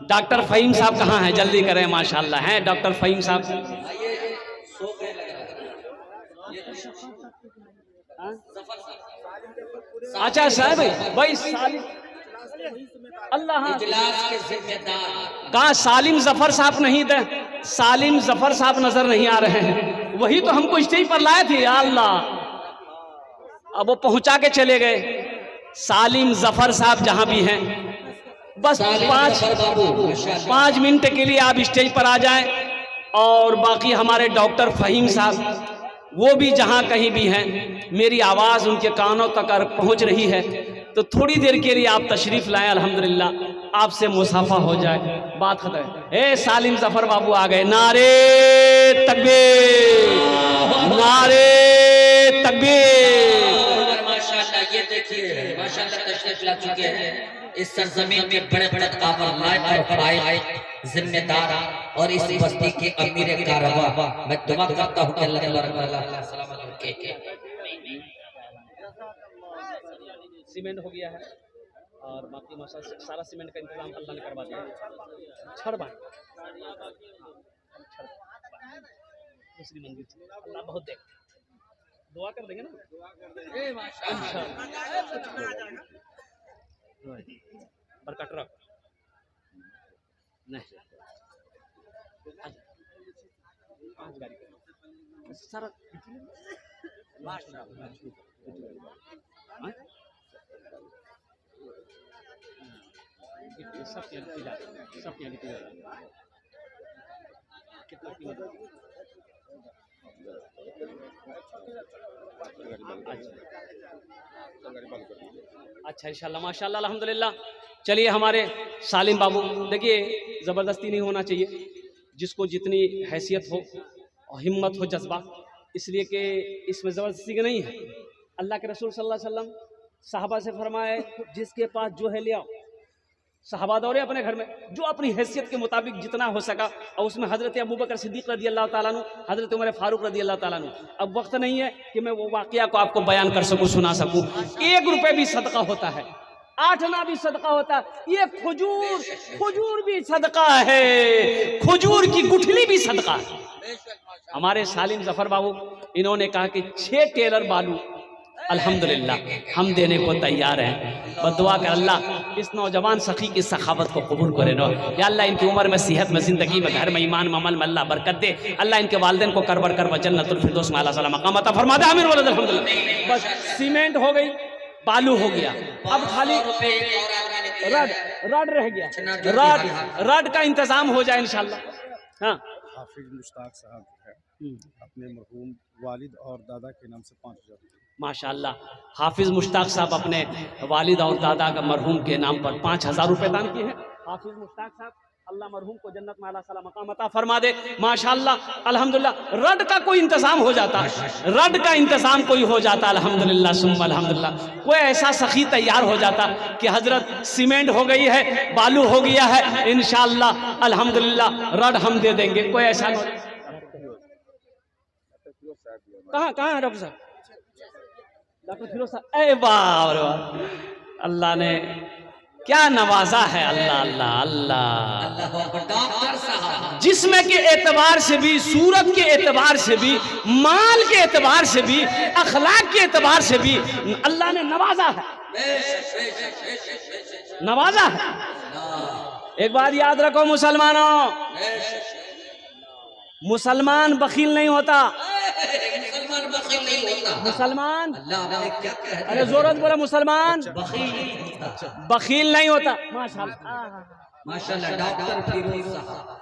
डॉक्टर फहीम साहब कहाँ हैं? जल्दी करें माशाल्लाह हैं डॉक्टर फहीम साहब। अच्छा साहब भाई सालिम अल्लाह
इजलास के जिम्मेदार
कहा सालिम जफर साहब नहीं थे, सालिम जफर साहब नजर नहीं आ रहे हैं। वही तो हमको स्टेज पर लाए थे या अल्लाह, अब वो पहुंचा के चले गए। सालिम जफर साहब जहां भी हैं, बस पाँच मिनट के लिए आप स्टेज पर आ जाएं। और बाकी हमारे डॉक्टर फहीम साहब वो भी जहां कहीं भी हैं, मेरी आवाज़ उनके कानों तक पहुंच रही है, तो थोड़ी देर के लिए आप तशरीफ़ लाएं। अल्हम्दुलिल्लाह आपसे मुसाफा हो जाए, बात खत्म है। ए सालिम जफर बाबू आ गए, नारे तकबीर, नारे तकबीर।
माशाल्लाह, ये देखिए माशाल्लाह तशरीफ ला चुके हैं इस सरजमीन में बड़े बड़े काबर लायक और फाइल जिम्मेदार और इस बस्ती के अमीर कारवा। मैं दुआ करता हूँ कि अल्लाह ताला सलामत रखे।
सीमेंट हो गया है और बाकी माशाल्लाह सारा सीमेंट का इंतजाम अल्लाह ने करवा दिया। छड़ बांध दूसरी मंजिल से अल्लाह बहुत देख, दुआ कर देंगे ना बरकत रख। नहीं पांच गाड़ी सारा सब अच्छा इंशाल्लाह माशाल्लाह अल्हम्दुलिल्लाह। चलिए हमारे सालिम बाबू, देखिए ज़बरदस्ती नहीं होना चाहिए, जिसको जितनी हैसियत हो और हिम्मत हो, जज्बा, इसलिए कि इसमें ज़बरदस्ती नहीं है। अल्लाह के रसूल सल्लल्लाहु अलैहि वसल्लम साहबा से फरमाए, जिसके पास जो है ले आओ। साहबा दौड़े अपने घर में, जो अपनी हैसियत के मुताबिक जितना हो सका, और उसमें हज़रत अबू बकर सिद्दीक़ रज़ी अल्लाह ताला अन्हु, हज़रत उमर फारूक रज़ी अल्लाह ताला अन्हु। अब वक्त नहीं है कि मैं वो वाक़या को आपको बयान कर सकूँ, सुना सकूँ। 1 रुपये भी सदका होता है, 8 आना भी सदका होता है। ये खजूर भी सदका है, खजूर की गुठली भी सदका है। हमारे सालिम जफर बाबू इन्होंने कहा कि 6 टेलर बालू अल्हम्दुलिल्लाह हम देने को तैयार हैं। बस दुआ कर अल्लाह इस नौजवान सखी की सखावत को कबूल करे ना। या अल्लाह इनकी उम्र में, सेहत में, ज़िंदगी में, घर में, ईमान में, अमल में अल्लाह बरकत दे। अल्लाह इनके वालिदैन को कर जन्नतुल फिरदौस में आला मकाम अता फरमा दे। आमीन वलद अल्हम्दुलिल्लाह। बस सीमेंट हो गई, बालू हो गया, अब खाली रड रह गया। रड का इंतजाम हो जाए इंशाल्लाह। हाँ,
हाफिज मुश्ताक साहब है अपने मरहूम वालिद और दादा के नाम से 5000
माशाल्लाह। हाफिज मुश्ताक साहब अपने वालिद और दादा का मरहूम के नाम पर 5000 रुपये दान किए हैं। हाफिज मुश्ताक साहब, अल्लाह मरहूम को जन्नत में आला सला मकाम अता फरमा दे। माशाल्लाह अल्हम्दुलिल्लाह। रड का कोई इंतजाम हो जाता, रड का इंतजाम कोई हो जाता, अल्हम्दुलिल्लाह सुम्मा अल्हम्दुलिल्लाह। कोई ऐसा सखी तैयार हो जाता कि हजरत सीमेंट हो गई है, बालू हो गया है, इंशाअल्लाह अल्हम्दुलिल्लाह रड हम दे देंगे। कोई ऐसा कहाँ है डॉक्टर साहब? डॉक्टर फिरोज साहब, ए वाह, अल्लाह ने क्या नवाजा है। अल्लाह अल्लाह अल्लाह।
डॉक्टर साहब
जिस्म के एतबार से भी, सूरत के एतबार से भी, माल के एतबार से भी, अखलाक के एतबार से भी अल्लाह ने नवाजा है, नवाजा है। एक बात याद रखो मुसलमानों, मुसलमान बखील नहीं होता। मुसलमान अरे जोरत बोला, मुसलमान बखील नहीं होता। माशाल्लाह
माशाल्लाह। डॉक्टर फिरोज साहब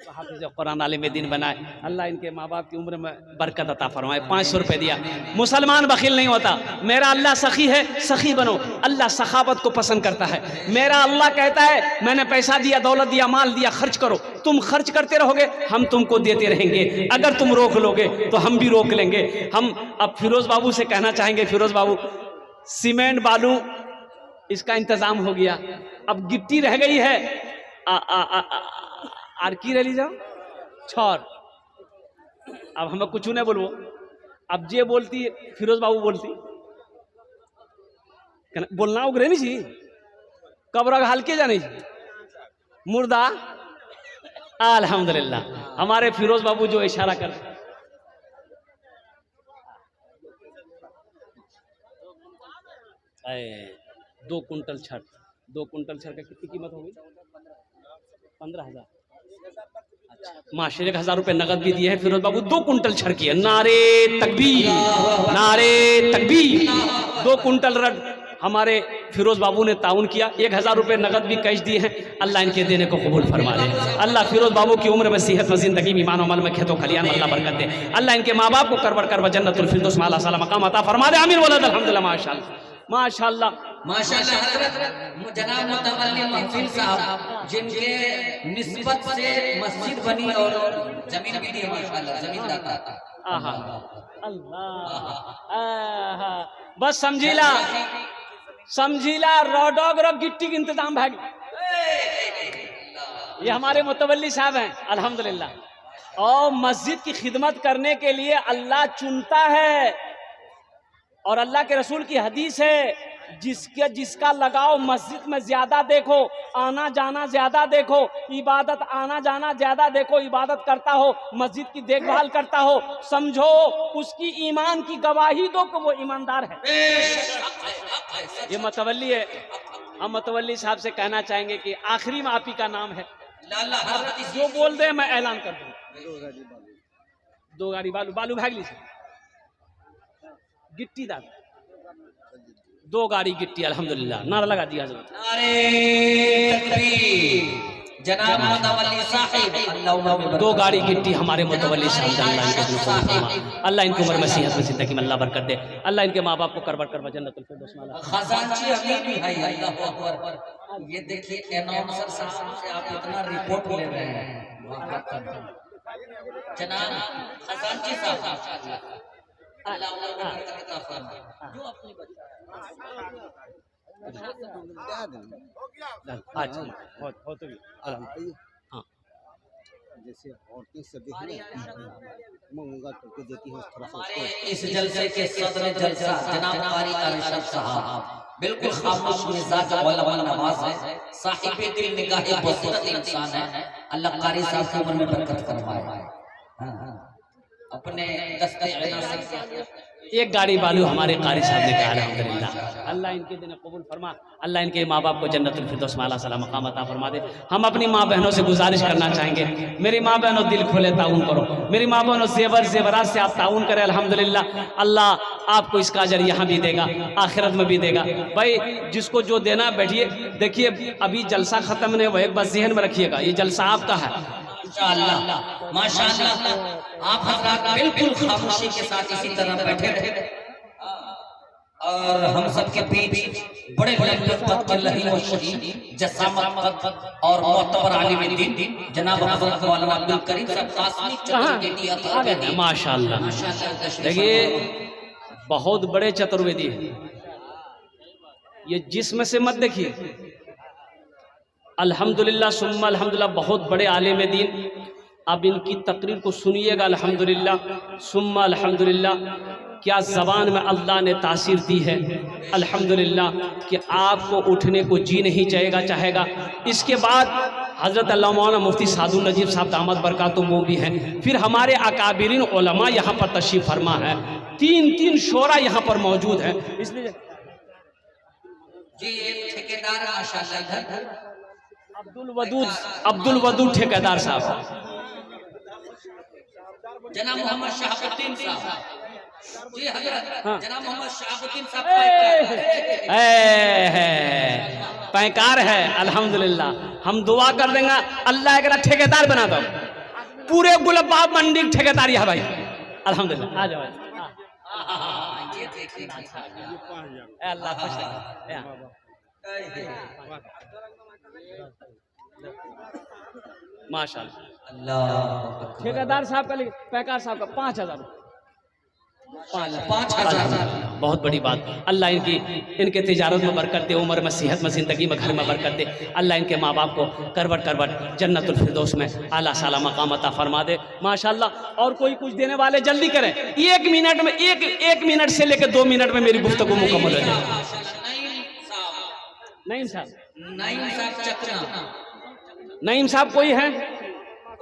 हाफिज़ कुरान आलिम दीन बनाए, अल्लाह इनके माँ बाप की उम्र में बरकत अता फरमाए। 500 रुपये दिया। मुसलमान बखील नहीं होता। मेरा अल्लाह सखी है, सखी बनो। अल्लाह सखावत को पसंद करता है। मेरा अल्लाह कहता है मैंने पैसा दिया, दौलत दिया, माल दिया, खर्च करो। तुम खर्च करते रहोगे, हम तुमको देते रहेंगे। अगर तुम रोक लोगे तो हम भी रोक लेंगे। हम अब फिरोज बाबू से कहना चाहेंगे, फिरोज बाबू सीमेंट बालू इसका इंतजाम हो गया, अब गिट्टी रह गई है। आर की रह ली जाओ छोर, अब हमें कुछ नहीं बोलबो। अब जे बोलती फिरोज बाबू बोलती बोलना उगरे नहीं छी, कब्र हल्के जाने मुर्दा। अल्हम्दुलिल्लाह हमारे फिरोज बाबू जो इशारा कर 2 कुंटल छड़, 2 कुंटल छड़ का कितनी कीमत होगी? 15,000। माशरे 1000 रुपए नगद भी दिए हैं फिरोज बाबू। 2 कुंटल छड़ की है। नारे तकबीर, नारे तकबीर। 2 कुंटल रड हमारे फिरोज बाबू ने ताउन किया, 1000 रुपये नगद भी कैश दिए हैं। अल्लाह इनके देने को कबूल फरमा दे। अल्लाह फिरोज बाबू की उम्र में सेहत में जिंदगी में ईमान अमल में खेतों खलियान अल्लाह बरकत दे। अल्लाह इनके माँ बाप को करबर कर जन्नतुल फिरदौस में आला साला मकाम अता फरमा दे। आमीन वलद अल्हम्दुलिल्लाह माशाअल्लाह माशाअल्लाह।
माशाअल्लाह हजरत जनाब मुतवल्ली महफिल साहब जिनके निस्बत से मस्जिद बनी और जमीन भी दी है माशाअल्लाह, जमीन दाता।
आहा अल्लाह आहा बस समझीला रोडोग रो गिट्टी के इंतजाम भाग। ये हमारे मुतवल्ली साहब हैं अल्हम्दुलिल्लाह। और मस्जिद की खिदमत करने के लिए अल्लाह चुनता है और अल्लाह के रसूल की हदीस है, जिसका लगाव मस्जिद में ज्यादा देखो, आना जाना ज्यादा देखो, इबादत आना जाना ज्यादा देखो, इबादत करता हो, मस्जिद की देखभाल करता हो, समझो उसकी ईमान की गवाही दो कि वो ईमानदार है। ये मुतवल्ली है। हम मुतवल्ली साहब से कहना चाहेंगे कि आखिरी में आप ही का नाम है, जो बोल दे मैं ऐलान कर दूं। 2 गाड़ी बालू भागली से गिट्टी दादा 2 गाड़ी गिट्टी अल्हम्दुलिल्लाह। नारा लगा दिया
अरे तकबीर जनाब मुतवल्ली साहिब।
2 गाड़ी गिट्टी हमारे मुतवल्ली साहब, अल्लाह इनकी उम्र में सेहत में जिंदगी में अल्लाह बरकत दे। अल्लाह इनके माँ बाप को करबर कर जन्नतुल फिरदौस में आला।
खजांची अमीर भी है, अल्लाहू अकबर। ये देखिए अनाउंसर साहब से आप इतना रिपोर्ट ले रहे हैं जनाब खजांची साहब। अल्लाह जो अपनी
हाँ
जैसे औरतें सभी मंगा करके देती है थोड़ा सा
इस जलसे के सदर जलसा जनाब कारी अरशद साहब बिल्कुल खामोश मिजाज उलमा नवाज है, साहिब दिल निगाह बसीरत इंसान है। अल्लाह कारी साहब की उम्र में बरकत फरमाए। अपने दस्ते इनायत से
1 गाड़ी बालू हमारे कारी साहब ने कहा अल्हम्दुलिल्लाह। अल्लाह इनके दिन कबूल फरमा, अल्लाह इनके माँ बाप को जन्नतुल फिरदौस में आला साला मकाम अता फरमा दे। हम अपनी माँ बहनों से गुजारिश करना चाहेंगे, मेरी माँ बहनों दिल खोले ताउन करो, मेरी माँ बहनों जेवरात से आप ताउन करें अल्हम्दुलिल्लाह। अल्लाह आपको इसका अजर यहाँ भी देगा, आखिरत में भी देगा। भाई जिसको जो देना बैठिए, देखिए अभी जलसा खत्म नहीं हुआ, एक बात जहन में रखिएगा, ये जलसा आपका है
इंशाअल्लाह माशाअल्लाह। आप हजरात बिल्कुल खामोशी के साथ इसी तरह बैठे रहे और हम सबके बीच बड़े बड़े शहीद जसामत और मोतबर आलिम दीन जनाब हज़रत मौलाना अब्दुल करीम साहब कासमी
माशाअल्लाह। देखिए बहुत बड़े चतुर्वेदी हैं ये, जिसमें से मत देखिए। अल्हम्दुलिल्लाह सुम्मा अल्हम्दुलिल्लाह, बहुत बड़े आलिम दीन। अब इनकी तकरीर को सुनिएगा अल्हम्दुलिल्लाह सुम्मा अल्हम्दुलिल्लाह। क्या ज़बान में अल्लाह ने तासीर दी है अल्हम्दुलिल्लाह कि आपको उठने को जी नहीं चाहेगा। इसके बाद हज़रत अल्लाह मौलाना मुफ्ती सादुल नजीब साहब दामद बरकातुहू वो भी हैं। फिर हमारे अकाबिरीन उलमा यहाँ पर तशरीफ़ फरमा है, 3 शोरा यहाँ पर मौजूद हैं। इसलिए
जी एक ठेकेदार माशाअल्लाह इधर
अब्दुल वदूद ठेकेदार साहब,
जनाब मोहम्मद शहाबुद्दीन साहब। जी हजरत जनाब मोहम्मद शहाबुद्दीन साहब
पैकार है अल्हम्दुलिल्लाह। हम दुआ कर देंगे अल्लाह एक ठेकेदार बना दो, पूरे गुलबाग मंडी ठेकेदार है भाई अल्हम्दुलिल्लाह। आ जाओ अल्लाह खुश माशाअल्लाह।
अल्लाह
ठेकेदार साहब का पैकार साहब का 5000 बहुत बड़ी बात। अल्लाह इनके तिजारत में बरकत दे, उम्र में सेहत में जिंदगी में घर में बरकत दे। अल्लाह इनके माँ बाप को करवट जन्नतुल फिरदौस में आला साला मकाम अता फरमा दे माशाअल्लाह। और कोई कुछ देने वाले जल्दी करें, 1 मिनट में 1 मिनट से लेकर 2 मिनट में मेरी गुफ्तगू मुकम्मल हो जाए। नईम साहब कोई है?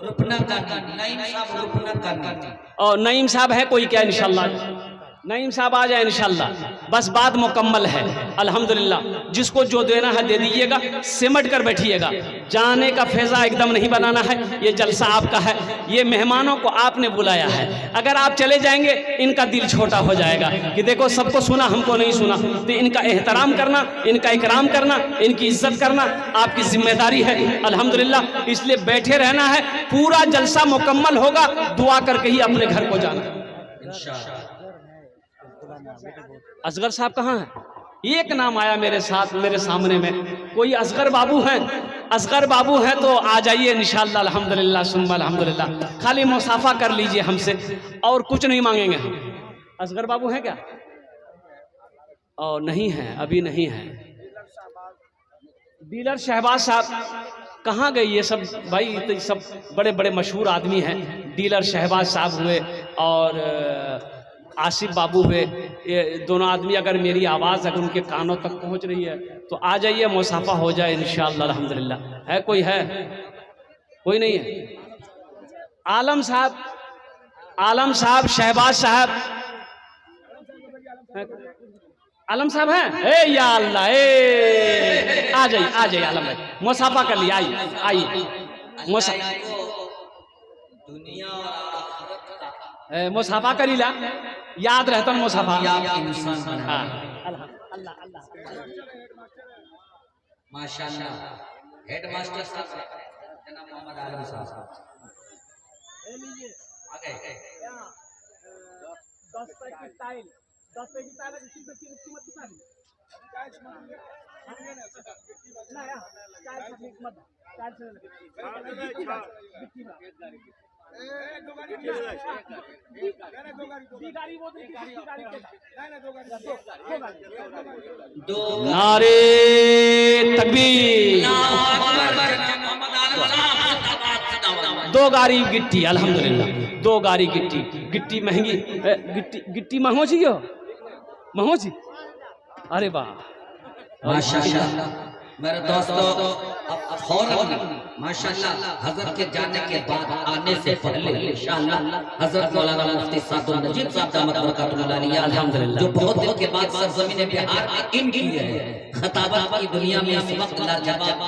रुपना का नईम साहब, रुपना का
और नईम साहब है कोई क्या? इंशाल्लाह नईम साहब आ जाए इंशाल्लाह, बस बात मुकम्मल है अल्हम्दुलिल्लाह। जिसको जो देना है दे दीजिएगा, सिमट कर बैठिएगा, जाने का फैज़ा एकदम नहीं बनाना है। ये जलसा आपका है, ये मेहमानों को आपने बुलाया है। अगर आप चले जाएंगे इनका दिल छोटा हो जाएगा कि देखो सबको सुना हमको नहीं सुना। तो इनका एहतराम करना, इनका इकराम करना, इनकी इज्जत करना आपकी जिम्मेदारी है अल्हम्दुलिल्लाह। इसलिए बैठे रहना है, पूरा जलसा मुकम्मल होगा, दुआ करके ही अपने घर को जाना।
इंशाअल्लाह।
असगर साहब कहाँ हैं? एक नाम आया मेरे साथ, मेरे सामने में कोई असगर बाबू हैं। असगर बाबू हैं तो आ जाइए इंशाअल्लाह अल्हम्दुलिल्लाह सुम्मा अल्हम्दुलिल्लाह। खाली मुसाफा कर लीजिए हमसे और कुछ नहीं मांगेंगे हम। असगर बाबू हैं क्या? और नहीं है, अभी नहीं है। डीलर शहबाज साहब कहाँ गए? ये सब भाई तो सब बड़े बड़े मशहूर आदमी हैं। डीलर शहबाज साहब हुए और आसिफ बाबू हुए। ये दोनों आदमी अगर मेरी आवाज़ अगर उनके कानों तक पहुंच रही है तो आ जाइए, मुसाफा हो जाए इंशाअल्लाह अल्हम्दुलिल्लाह। है कोई? है कोई? नहीं है। आलम साहब, आलम साहब, शहबाज साहब, आलम साहब हैं? ए या अल्लाह, ए आ जाइए, आ जाइए आलम भाई, मुसाफा कर लिया। आइए आइए, मुसाफा करी ला, याद रहता मुसाफा। हाँ अल्लाह अल्लाह
माशाअल्लाह। हेडमास्टर साहब जनाब मोहम्मद आलम साहब आ गए।
10 पैकेट टाइल, 10 पैकेट टाइल की कीमत कितना है? ना यार 4 से मत 4 से नारे तकबीर, दो गाड़ी गिट्टी अल्हम्दुलिल्लाह, 2 गाड़ी गिट्टी। गिट्टी महंगी, गिट्टी गिट्टी महंगो छी, महंगो छी। अरे वाह
माशाअल्लाह। मेरे दोस्तों फौरन माशाअल्लाह हजरत के जाने के बाद आने से पहले इंशाअल्लाह हजरत मौलाना मुफ्ती सादुल नजीब साहब दामत बरकातुहुल्लाह अलैहि अल्हम्दुलिल्लाह, जो बहुत दिन के बाद सरजमीन बिहार में इन की है खताबत की दुनिया में इस वक्त लाजवाब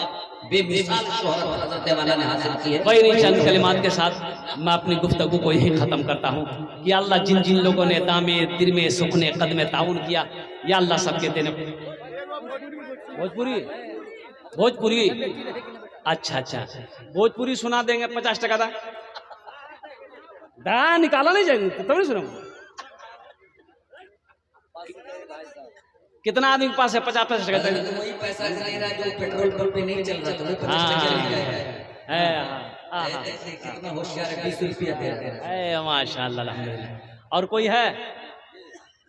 बेमिसाल शोहरत हजरत वाला ने हासिल की है।
वही नहीं, चंद कलिमात के साथ मैं अपनी गुफ्तगू को यही ख़त्म करता हूँ कि अल्लाह जिन जिन लोगों ने दामे दिरमे सुखने कदमे ताउन किया, या अल्लाह सबके देने। भोजपुरी, भोजपुरी, अच्छा अच्छा, भोजपुरी सुना देंगे 50 टका दा निकाला नहीं जाएंगे तो तब नहीं सुना। कितना आदमी के पास है 50 टका?
वही पैसा ले रहा है जो पेट्रोल पंप पे नहीं चल रहा था, 50 टका है। कितना होशियार है, 20 रुपया दे रहा है।
माशाअल्लाह अल्हम्दुलिल्लाह। और कोई है?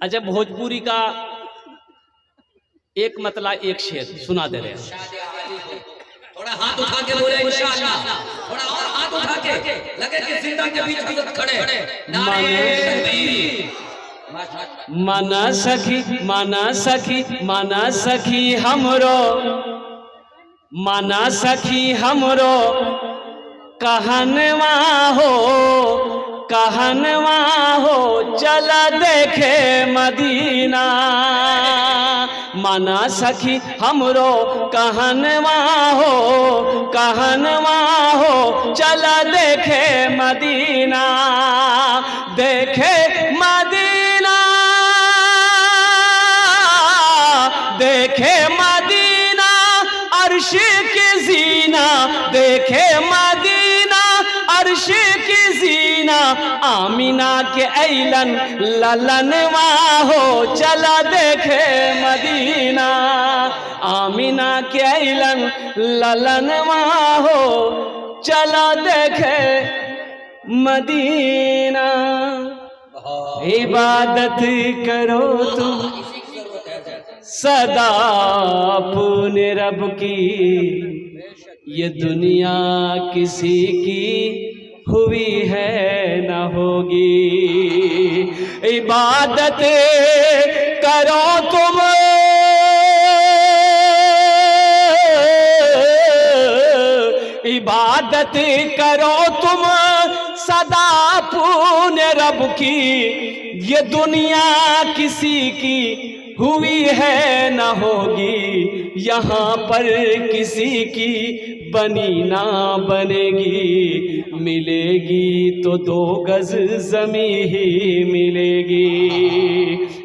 अच्छा, भोजपुरी का एक मतला एक शेर सुना दे रहे हैं।
थोड़ा हाथ उठा के बोले इंशाअल्लाह, थोड़ा और हाथ उठा के लगे कि जिंदा के बीच हजरत खड़े।
माना सखी, माना सखी, माना सखी हमरो, माना सखी हमरो कहनवा हो, कहनवा हो चला देखे मदीना। माना सखी हमरो कहनवा हो, कहनवा हो चला देखे मदीना। देखे मदीना, देखे मदीना अर्श की जीना, देखे मदीना अर्श की जीना। आमीना के ऐलन ललनवा हो चला देखे मदीना। आमीना के ऐलन ललनवा हो चला देखे मदीना। इबादत करो तुम सदा अपने रब की, ये दुनिया किसी की हुई है न होगी। इबादत करो तुम, इबादत करो तुम सदा अपने रब की, ये दुनिया किसी की हुई है न होगी, यहाँ पर किसी की बनी ना बनेगी, मिलेगी तो 2 गज ज़मीं ही मिलेगी,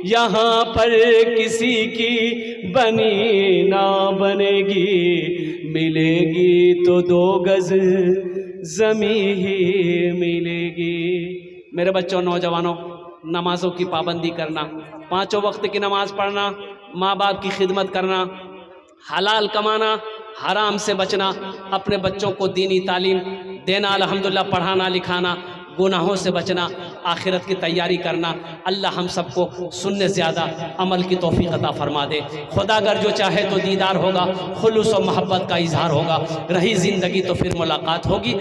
यहाँ पर किसी की बनी ना बनेगी, मिलेगी तो 2 गज ज़मीं ही मिलेगी। मेरे बच्चों, नौजवानों, नमाज़ों की पाबंदी करना, 5 वक्त की नमाज पढ़ना, माँ बाप की खिदमत करना, हलाल कमाना, हराम से बचना, अपने बच्चों को दीनी तालीम देना, अल्हम्दुलिल्लाह पढ़ाना लिखाना, गुनाहों से बचना, आखिरत की तैयारी करना। अल्लाह हम सबको सुनने ज़्यादा अमल की तौफीक अता फरमा दे। खुदा अगर जो चाहे तो दीदार होगा, खुलूस और मोहब्बत का इजहार होगा, रही ज़िंदगी तो फिर मुलाकात होगी।